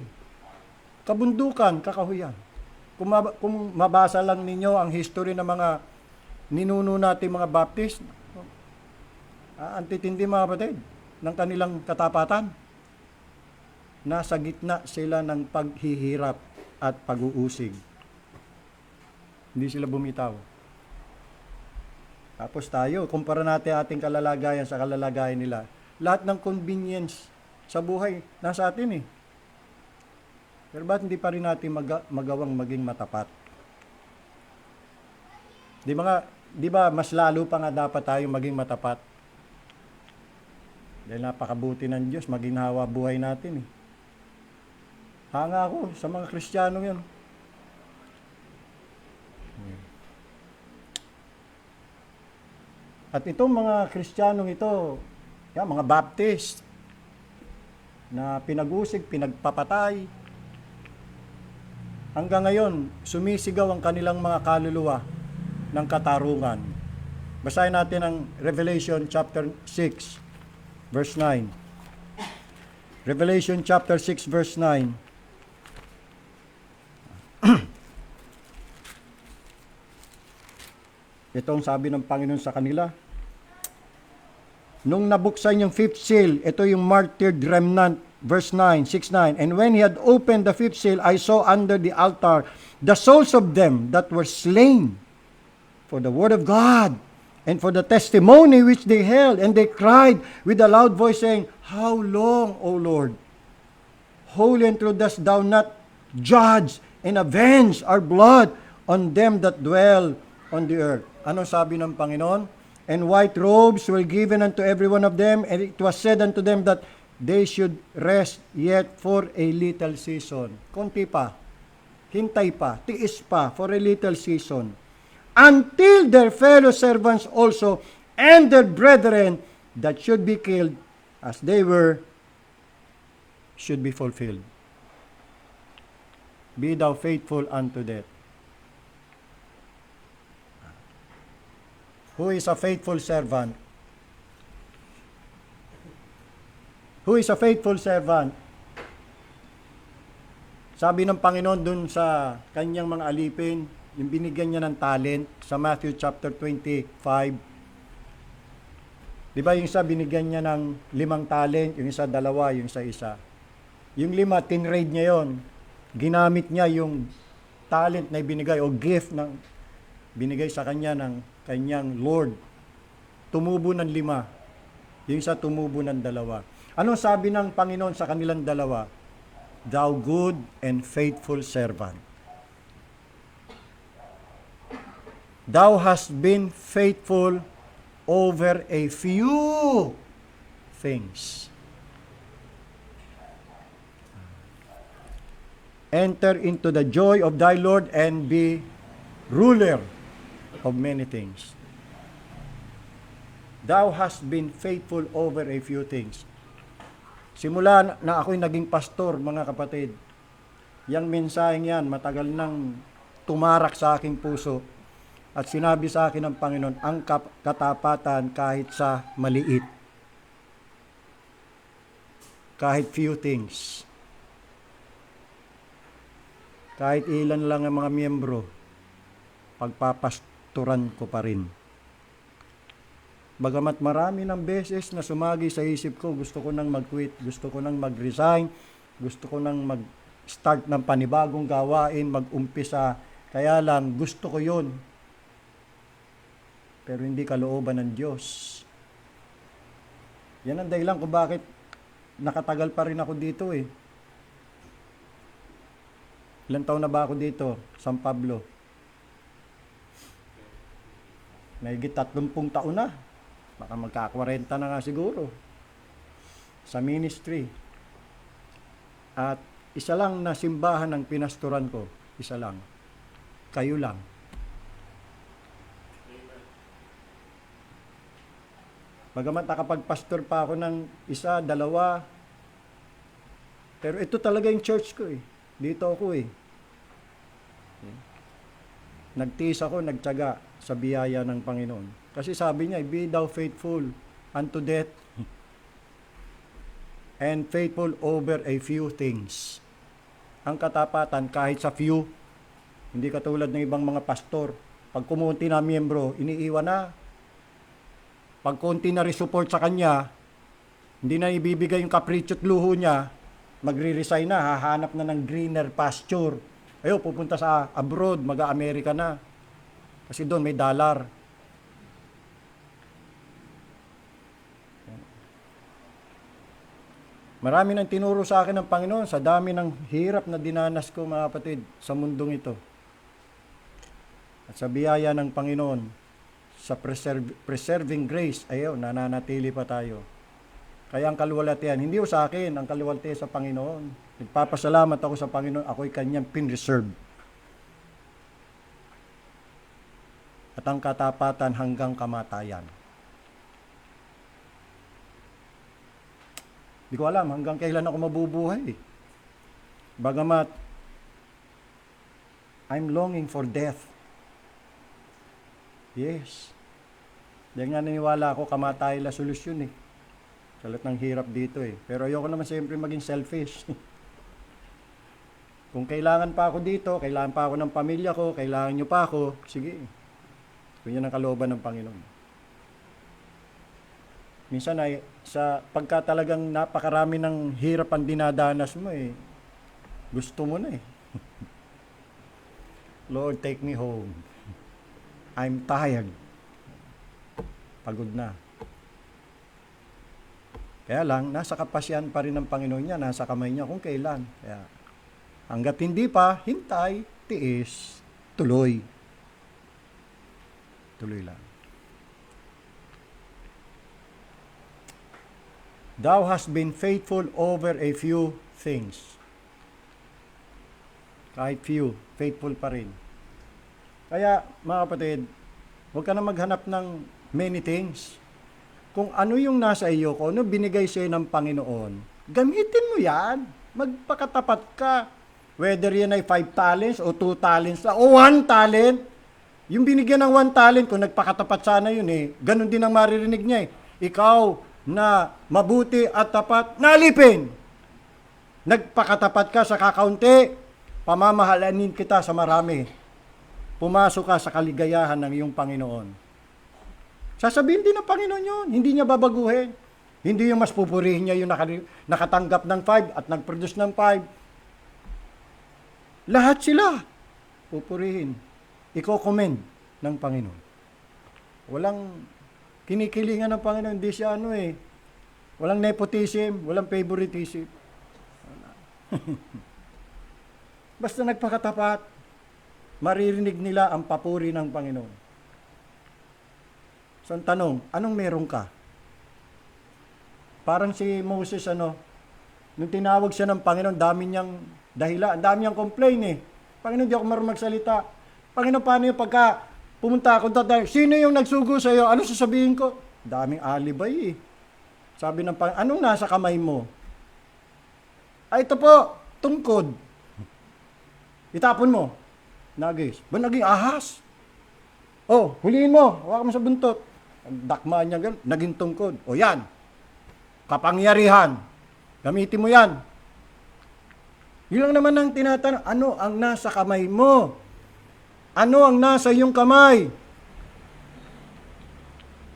Kabundukan, kakahuyan. Kung mabasa lang ninyo ang history ng mga ninuno natin mga Baptist, ang titindi mga kapatid ng kanilang katapatan. Nasa gitna sila ng paghihirap at pag-uusig. Hindi sila bumitaw. Tapos tayo, kumpara natin ating kalalagayan sa kalalagayan nila. Lahat ng convenience sa buhay nasa atin Pero ba't hindi pa rin natin magawang maging matapat? Di ba mas lalo pa nga dapat tayong maging matapat? Dahil napakabuti ng Diyos, maging hawa buhay natin Hanga ako sa mga Kristiyano yun. At itong mga Kristiyanong ito, mga Baptist, na pinag-usig, pinagpapatay, hanggang ngayon, sumisigaw ang kanilang mga kaluluwa ng katarungan. Basahin natin ang Revelation chapter 6, verse 9. Revelation chapter 6, verse 9. Ito ang sabi ng Panginoon sa kanila. Nung nabuksan yung fifth seal, ito yung martyred remnant, verse 9, 6-9. And when he had opened the fifth seal, I saw under the altar the souls of them that were slain for the word of God and for the testimony which they held. And they cried with a loud voice, saying, How long, O Lord? Holy and true dost thou not judge and avenge our blood on them that dwell on the earth. Ano sabi ng Panginoon? And white robes were given unto every one of them, and it was said unto them that they should rest yet for a little season. Konti pa, hintay pa, tiis pa, for a little season. Until their fellow servants also, and their brethren that should be killed, as they were, should be fulfilled. Be thou faithful unto death. Who is a faithful servant? Who is a faithful servant? Sabi ng Panginoon dun sa kanyang mga alipin, yung binigyan niya ng talent sa Matthew chapter 25. Di ba yung isa binigyan niya ng 5 talent, yung isa 2, yung isa 1. Yung 5, tinrade niya yon. Ginamit niya yung talent na binigay o gift ng binigay sa kanya ng kanyang Lord. Tumubo ng 5. Yung isa tumubo ng 2. Anong sabi ng Panginoon sa kanilang 2? Thou good and faithful servant. Thou hast been faithful over a few things. Enter into the joy of thy Lord and be ruler of many things. Thou hast been faithful over a few things. Simula na ako'y naging pastor, mga kapatid, yang mensaheng yan, matagal nang tumarak sa aking puso. At sinabi sa akin ng Panginoon, ang katapatan kahit sa maliit. Kahit few things. Kahit ilan lang ang mga miyembro, pagpapasturan ko pa rin. Bagamat marami ng beses na sumagi sa isip ko, gusto ko nang mag-quit, gusto ko nang mag-resign, gusto ko nang mag-start ng panibagong gawain, mag-umpisa. Kaya lang, gusto ko yun. Pero hindi kalooban ng Diyos. Yan ang dahilan kung bakit nakatagal pa rin ako dito Ilang taon na ba ako dito? San Pablo. Mahigit 30 taon na. Baka magka-40 na nga siguro. Sa ministry. At isa lang na simbahan ang pinastoran ko. Isa lang. Kayo lang. Bagamat nakapagpastor pa ako ng 1, 2. Pero ito talaga yung church ko Dito ako Nagtiis ako, nagtiyaga sa biyaya ng Panginoon. Kasi sabi niya, be thou faithful unto death, and faithful over a few things. Ang katapatan kahit sa few, hindi katulad ng ibang mga pastor. Pag kumunti na miyembro, iniiwan na. Pag konti na rin-support sa kanya, hindi na ibibigay yung kapritsyo at luho niya, magre-resign na, hahanap na ng greener pasture. Ayo, pupunta sa abroad, mag-Amerika na. Kasi doon may dollar. Marami nang tinuro sa akin ng Panginoon sa dami ng hirap na dinanas ko, mga kapatid, sa mundong ito. At sa biyaya ng Panginoon, sa preserving grace, ayaw, nananatili pa tayo. Kaya ang kaluwalhatian, hindi sa akin, ang kaluwalhatian sa Panginoon. Nagpapasalamat ako sa Panginoon, ako'y kanyang pinreserve. At ang katapatan hanggang kamatayan. Hindi ko alam hanggang kailan ako mabubuhay. Bagamat, I'm longing for death. Yes. Dahil nga naniwala ako, kamatayan la solusyon eh. Salat ng hirap dito eh. Pero ayoko naman siyempre maging selfish. Kung kailangan pa ako dito, kailangan pa ako ng pamilya ko, kailangan nyo pa ako, sige. Kung yan ang kalooban ng Panginoon. Minsan ay, sa pagka talagang napakarami ng hirap ang dinadanas mo eh, gusto mo na eh. Lord, take me home. I'm tired. Pagod na. Kaya lang, nasa kapasyan pa rin ng Panginoon niya, nasa kamay niya kung kailan. Kaya, hanggat hindi pa, hintay, tiis, tuloy. Tuloy lang. Thou hast been faithful over a few things. Kahit few, faithful pa rin. Kaya, mga kapatid, huwag ka na maghanap ng many things. Kung ano yung nasa iyo, kung ano binigay sa'yo ng Panginoon, gamitin mo yan. Magpakatapat ka. Whether yan ay 5 talents o 2 talents o 1 talent. Yung binigyan ng 1 talent, kung nagpakatapat sana yun eh, ganun din ang maririnig niya eh. Ikaw na mabuti at tapat, nalipin. Nagpakatapat ka sa kakaunti, pamamahalanin kita sa marami. Pumasok ka sa kaligayahan ng iyong Panginoon. Sasabihin din ng Panginoon yun. Hindi niya babaguhin. Hindi yung mas pupurihin niya yung nakatanggap ng 5 at nag-produce ng 5. Lahat sila pupurihin. Iko-commend ng Panginoon. Walang kinikilingan ng Panginoon. Hindi siya ano eh. Walang nepotism, walang favoritism. Wala. Basta nagpakatapat, maririnig nila ang papuri ng Panginoon. So, ang tanong, anong meron ka? Parang si Moses, nung tinawag siya ng Panginoon, dami niyang dahilan, dami niyang complain eh. Panginoon, di ako marunong magsalita. Panginoon, paano yung pagka pumunta ako doon, sino yung nagsugo sa iyo? Ano sasabihin ko? Daming alibay eh. Sabi ng Panginoon, anong nasa kamay mo? Ay, ito po, tungkod. Itapon mo. Nagis. Ba naging ahas? Oh, huliin mo. Hawakan mo sa buntot. Dakmaan niya ganun. Naging tungkod. O yan. Kapangyarihan. Gamitin mo yan. Yun lang naman ang tinatanong. Ano ang nasa kamay mo? Ano ang nasa iyong kamay?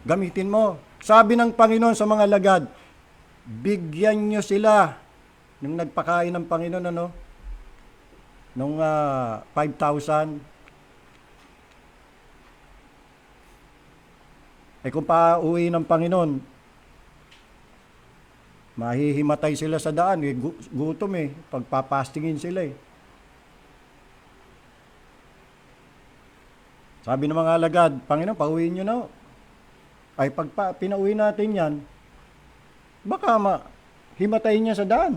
Gamitin mo. Sabi ng Panginoon sa mga lagad, bigyan nyo sila. Nung nagpakain ng Panginoon, nung 5,000. Kung pauwi ng Panginoon, mahihimatay sila sa daan. Gutom eh. Pagpapastingin sila eh. Sabi ng mga alagad, Panginoon, pauwiin nyo na. Ay, pag pinauwi natin yan, baka himatayin niya sa daan.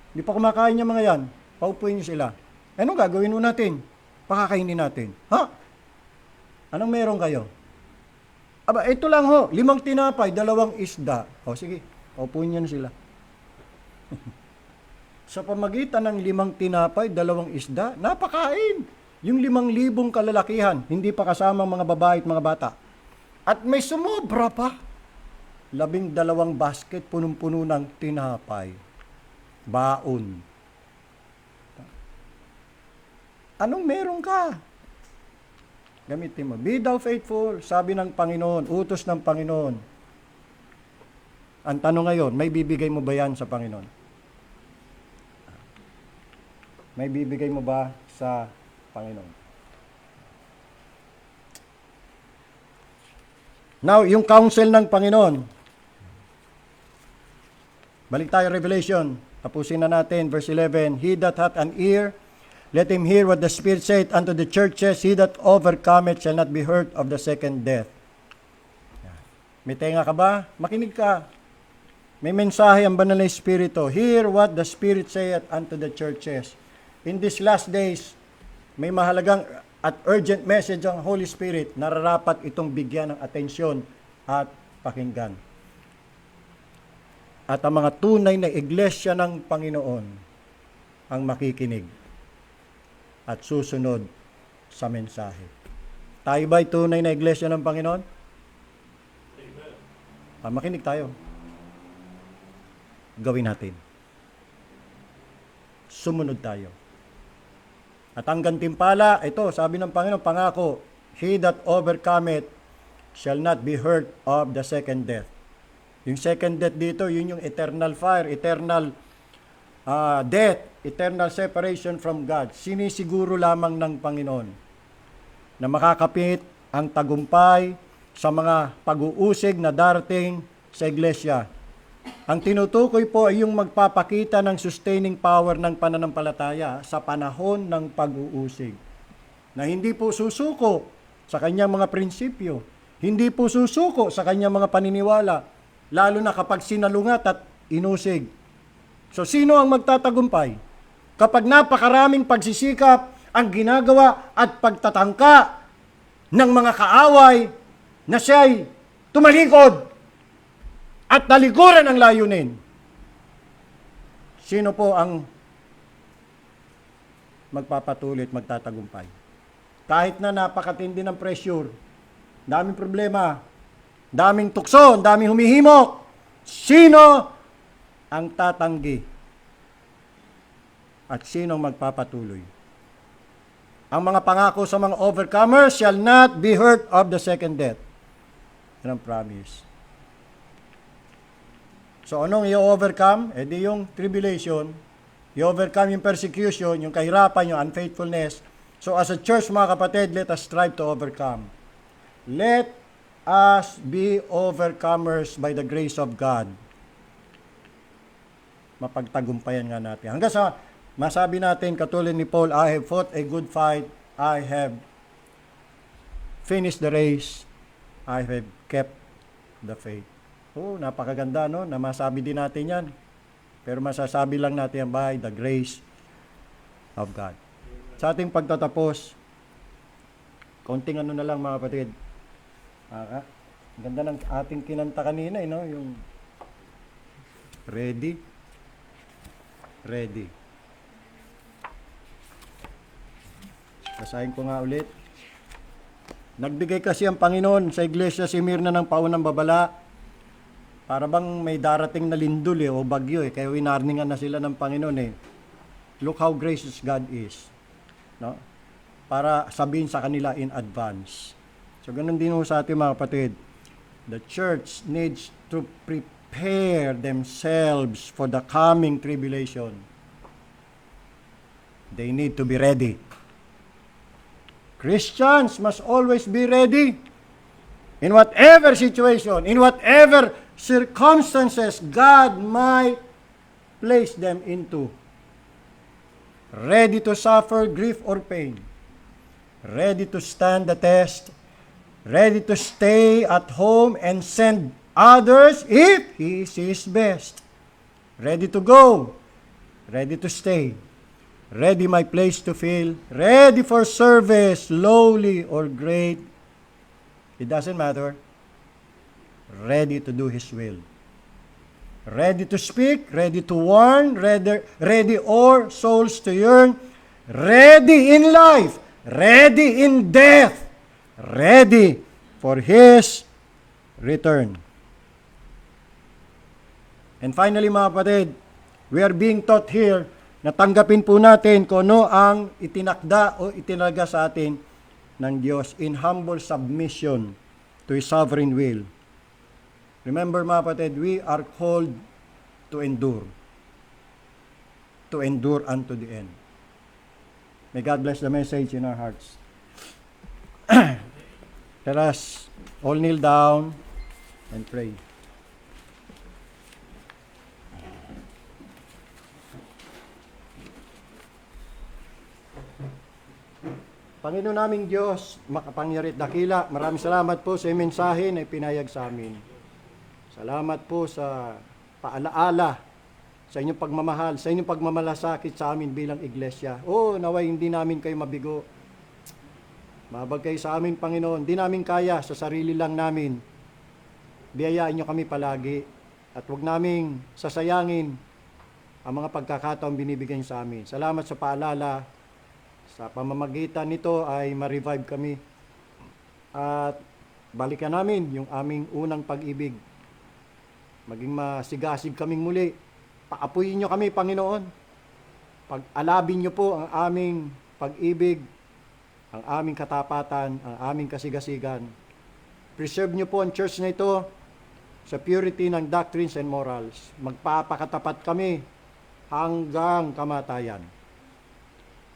Di pa kumakain niya mga yan. Paupuin niyo sila. Anong gagawin mo natin? Pakakainin natin. Ha? Anong meron kayo? Aba, ito lang ho. 5 tinapay, 2 isda. O sige, paupuin niyo na sila. Sa pamagitan ng 5 tinapay, 2 isda, napakain. Yung 5,000 kalalakihan, hindi pa kasama mga babae at mga bata. At may sumobra pa. 12 basket punong-puno ng tinapay. Baon. Anong meron ka? Gamitin mo. Be thou faithful, sabi ng Panginoon, utos ng Panginoon. Ang tanong ngayon, may bibigay mo ba yan sa Panginoon? May bibigay mo ba sa Panginoon? Now, yung counsel ng Panginoon. Balik tayo Revelation. Tapusin na natin, verse 11. He that hath an ear, let him hear what the Spirit saith unto the churches. He that overcometh shall not be hurt of the second death. May tenga ka ba? Makinig ka. May mensahe ang banal na Espiritu. Hear what the Spirit saith unto the churches. In these last days, may mahalagang at urgent message ang Holy Spirit, nararapat itong bigyan ng atensyon at pakinggan. At ang mga tunay na iglesia ng Panginoon ang makikinig at susunod sa mensahe. Tayo ba'y tunay na iglesia ng Panginoon? Makinig tayo. Gawin natin. Sumunod tayo. At ang gantimpala, ito, sabi ng Panginoon, pangako, he that overcometh shall not be hurt of the second death. Yung second death dito, yun yung eternal fire, eternal death, eternal separation from God. Sinisiguro lamang ng Panginoon na makakapit ang tagumpay sa mga pag-uusig na darating sa iglesia. Ang tinutukoy po ay yung magpapakita ng sustaining power ng pananampalataya sa panahon ng pag-uusig. Na hindi po susuko sa kanyang mga prinsipyo, hindi po susuko sa kanyang mga paniniwala, lalo na kapag sinalungat at inusig. So sino ang magtatagumpay? Kapag napakaraming pagsisikap ang ginagawa at pagtatangka ng mga kaaway na siya'y tumalikod at talikuran ang layunin. Sino po ang magpapatuloy at magtatagumpay? Kahit na napakatindi ng pressure, daming problema, daming tukso, daming humihimok, sino ang tatanggi? At sino ang magpapatuloy? Ang mga pangako sa mga overcomers shall not be hurt of the second death. Yan ang promise. So, anong i-overcome? E di yung tribulation, i-overcome yung persecution, yung kahirapan, yung unfaithfulness. So, as a church, mga kapatid, let us strive to overcome. Let us be overcomers by the grace of God. Mapagtagumpayan nga natin. Hanggang sa masabi natin, katulad ni Paul, I have fought a good fight, I have finished the race, I have kept the faith. Oh, napakaganda, no? Na masabi din natin yan. Pero masasabi lang natin yan by the grace of God. Sa ating pagtatapos, konting ano na lang mga kapatid. Ganda ng ating kinanta kanina, no? Yung ready. Ready. Basahin ko nga ulit. Nagbigay kasi ang Panginoon sa Iglesia Smyrna ng paunang babala. Para bang may darating na lindol o bagyo kaya winarningan na sila ng Panginoon Look how gracious God is. No? Para sabihin sa kanila in advance. So ganun din sa ating mga kapatid. The church needs to prepare themselves for the coming tribulation. They need to be ready. Christians must always be ready. In whatever situation, in whatever circumstances God might place them into. Ready to suffer grief or pain. Ready to stand the test. Ready to stay at home and send others if He sees best. Ready to go. Ready to stay. Ready my place to fill. Ready for service, lowly or great. It doesn't matter. Ready to do His will. Ready to speak, ready to warn, ready o'er souls to yearn, ready in life, ready in death, ready for His return. And finally mga kapatid, we are being taught here na tanggapin po natin kung ano ang itinakda o itinalaga sa atin ng Diyos in humble submission to His sovereign will. Remember mga kapatid, we are called to endure unto the end. May God bless the message in our hearts. Let us all kneel down and pray. Panginoon naming Diyos, makapangyari at dakila, maraming salamat po sa iyong mensahe na ipinayag sa amin. Salamat po sa paalaala, sa inyong pagmamahal, sa inyong pagmamalasakit sa amin bilang iglesia. Naway hindi namin kayo mabigo. Mahabag kayo sa amin, Panginoon. Hindi namin kaya sa sarili lang namin. Biyayaan niyo kami palagi at huwag naming sasayangin ang mga pagkakataon binibigay niyo sa amin. Salamat sa paalala. Sa pamamagitan nito ay ma-revive kami at balikan namin yung aming unang pag-ibig. Maging masigasig kaming muli. Paapuyin nyo kami, Panginoon. Pag-alabin nyo po ang aming pag-ibig, ang aming katapatan, ang aming kasigasigan. Preserve nyo po ang church na ito sa purity ng doctrines and morals. Magpapakatapat kami hanggang kamatayan.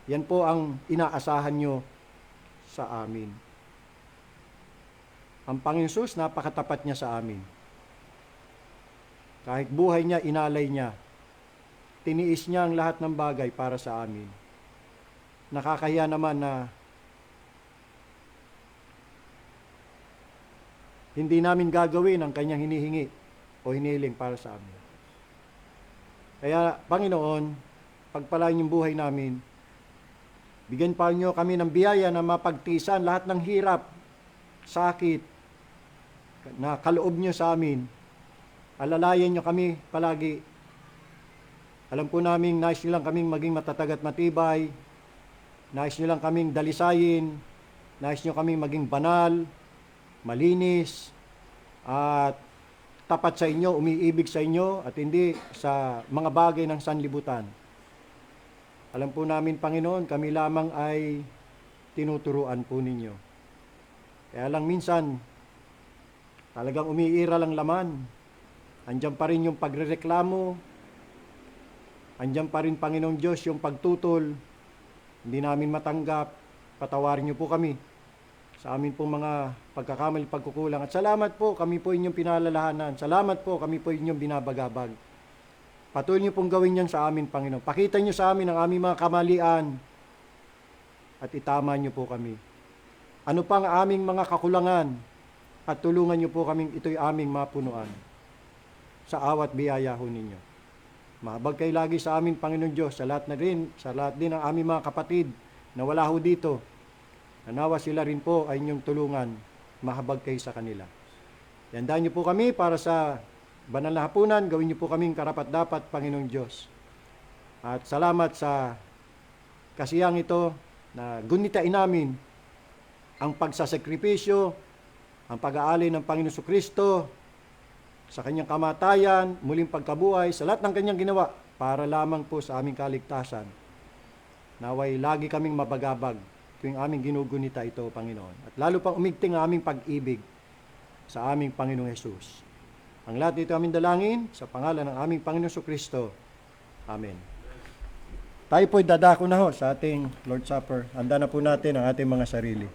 Yan po ang inaasahan nyo sa amin. Ang Panginoon Jesus, napakatapat niya sa amin. Kahit buhay niya, inalay niya. Tiniis niya ang lahat ng bagay para sa amin. Nakakahiya naman na hindi namin gagawin ang kanyang hinihingi o hinihiling para sa amin. Kaya, Panginoon, pagpalain yung buhay namin. Bigyan pa niyo kami ng biyaya na mapagtiisan lahat ng hirap, sakit, na kaloob niyo sa amin. Alalayan niyo kami palagi. Alam po namin, nais niyo lang kaming maging matatag at matibay. Nais niyo lang kaming dalisayin. Nais niyo kaming maging banal, malinis, at tapat sa inyo, umiibig sa inyo, at hindi sa mga bagay ng sanlibutan. Alam po namin, Panginoon, kami lamang ay tinuturuan po ninyo. Kaya lang minsan, talagang umiira lang laman. Andiyan pa rin yung pagrereklamo. Andiyan pa rin, Panginoong Diyos, yung pagtutol. Hindi namin matanggap. Patawarin niyo po kami sa amin pong mga pagkakamali, pagkukulang. At salamat po, kami po inyong pinalalahanan. Salamat po, kami po inyong binabagabag. Patuloy niyo pong gawin yan sa amin, Panginoon. Pakita niyo sa amin ang aming mga kamalian at itama niyo po kami. Ano pang aming mga kakulangan at tulungan niyo po kaming ito'y aming mapunuan sa awat biyaya ho ninyo. Mahabag kayo lagi sa amin, Panginoon Diyos, sa lahat din ng aming mga kapatid na wala ho dito. Nanawa sila rin po ay inyong tulungan. Mahabag kayo sa kanila. Yandahan niyo po kami para sa banal na hapunan, gawin niyo po kaming karapat-dapat, Panginoong Diyos. At salamat sa kasiyang ito na gunitain namin ang pagsasakripisyo, ang pag-aalay ng Panginoon Kristo sa kanyang kamatayan, muling pagkabuhay, sa lahat ng kanyang ginawa para lamang po sa aming kaligtasan. Naway lagi kaming mabagabag tuwing aming ginugunita ito, Panginoon. At lalo pang umigting ang aming pag-ibig sa aming Panginoong Jesus. Ang lahat dito aming dalangin sa pangalan ng aming Panginoon Kristo. Amen. Tayo po'y dadako na ho sa ating Lord's Supper. Handa na po natin ang ating mga sarili.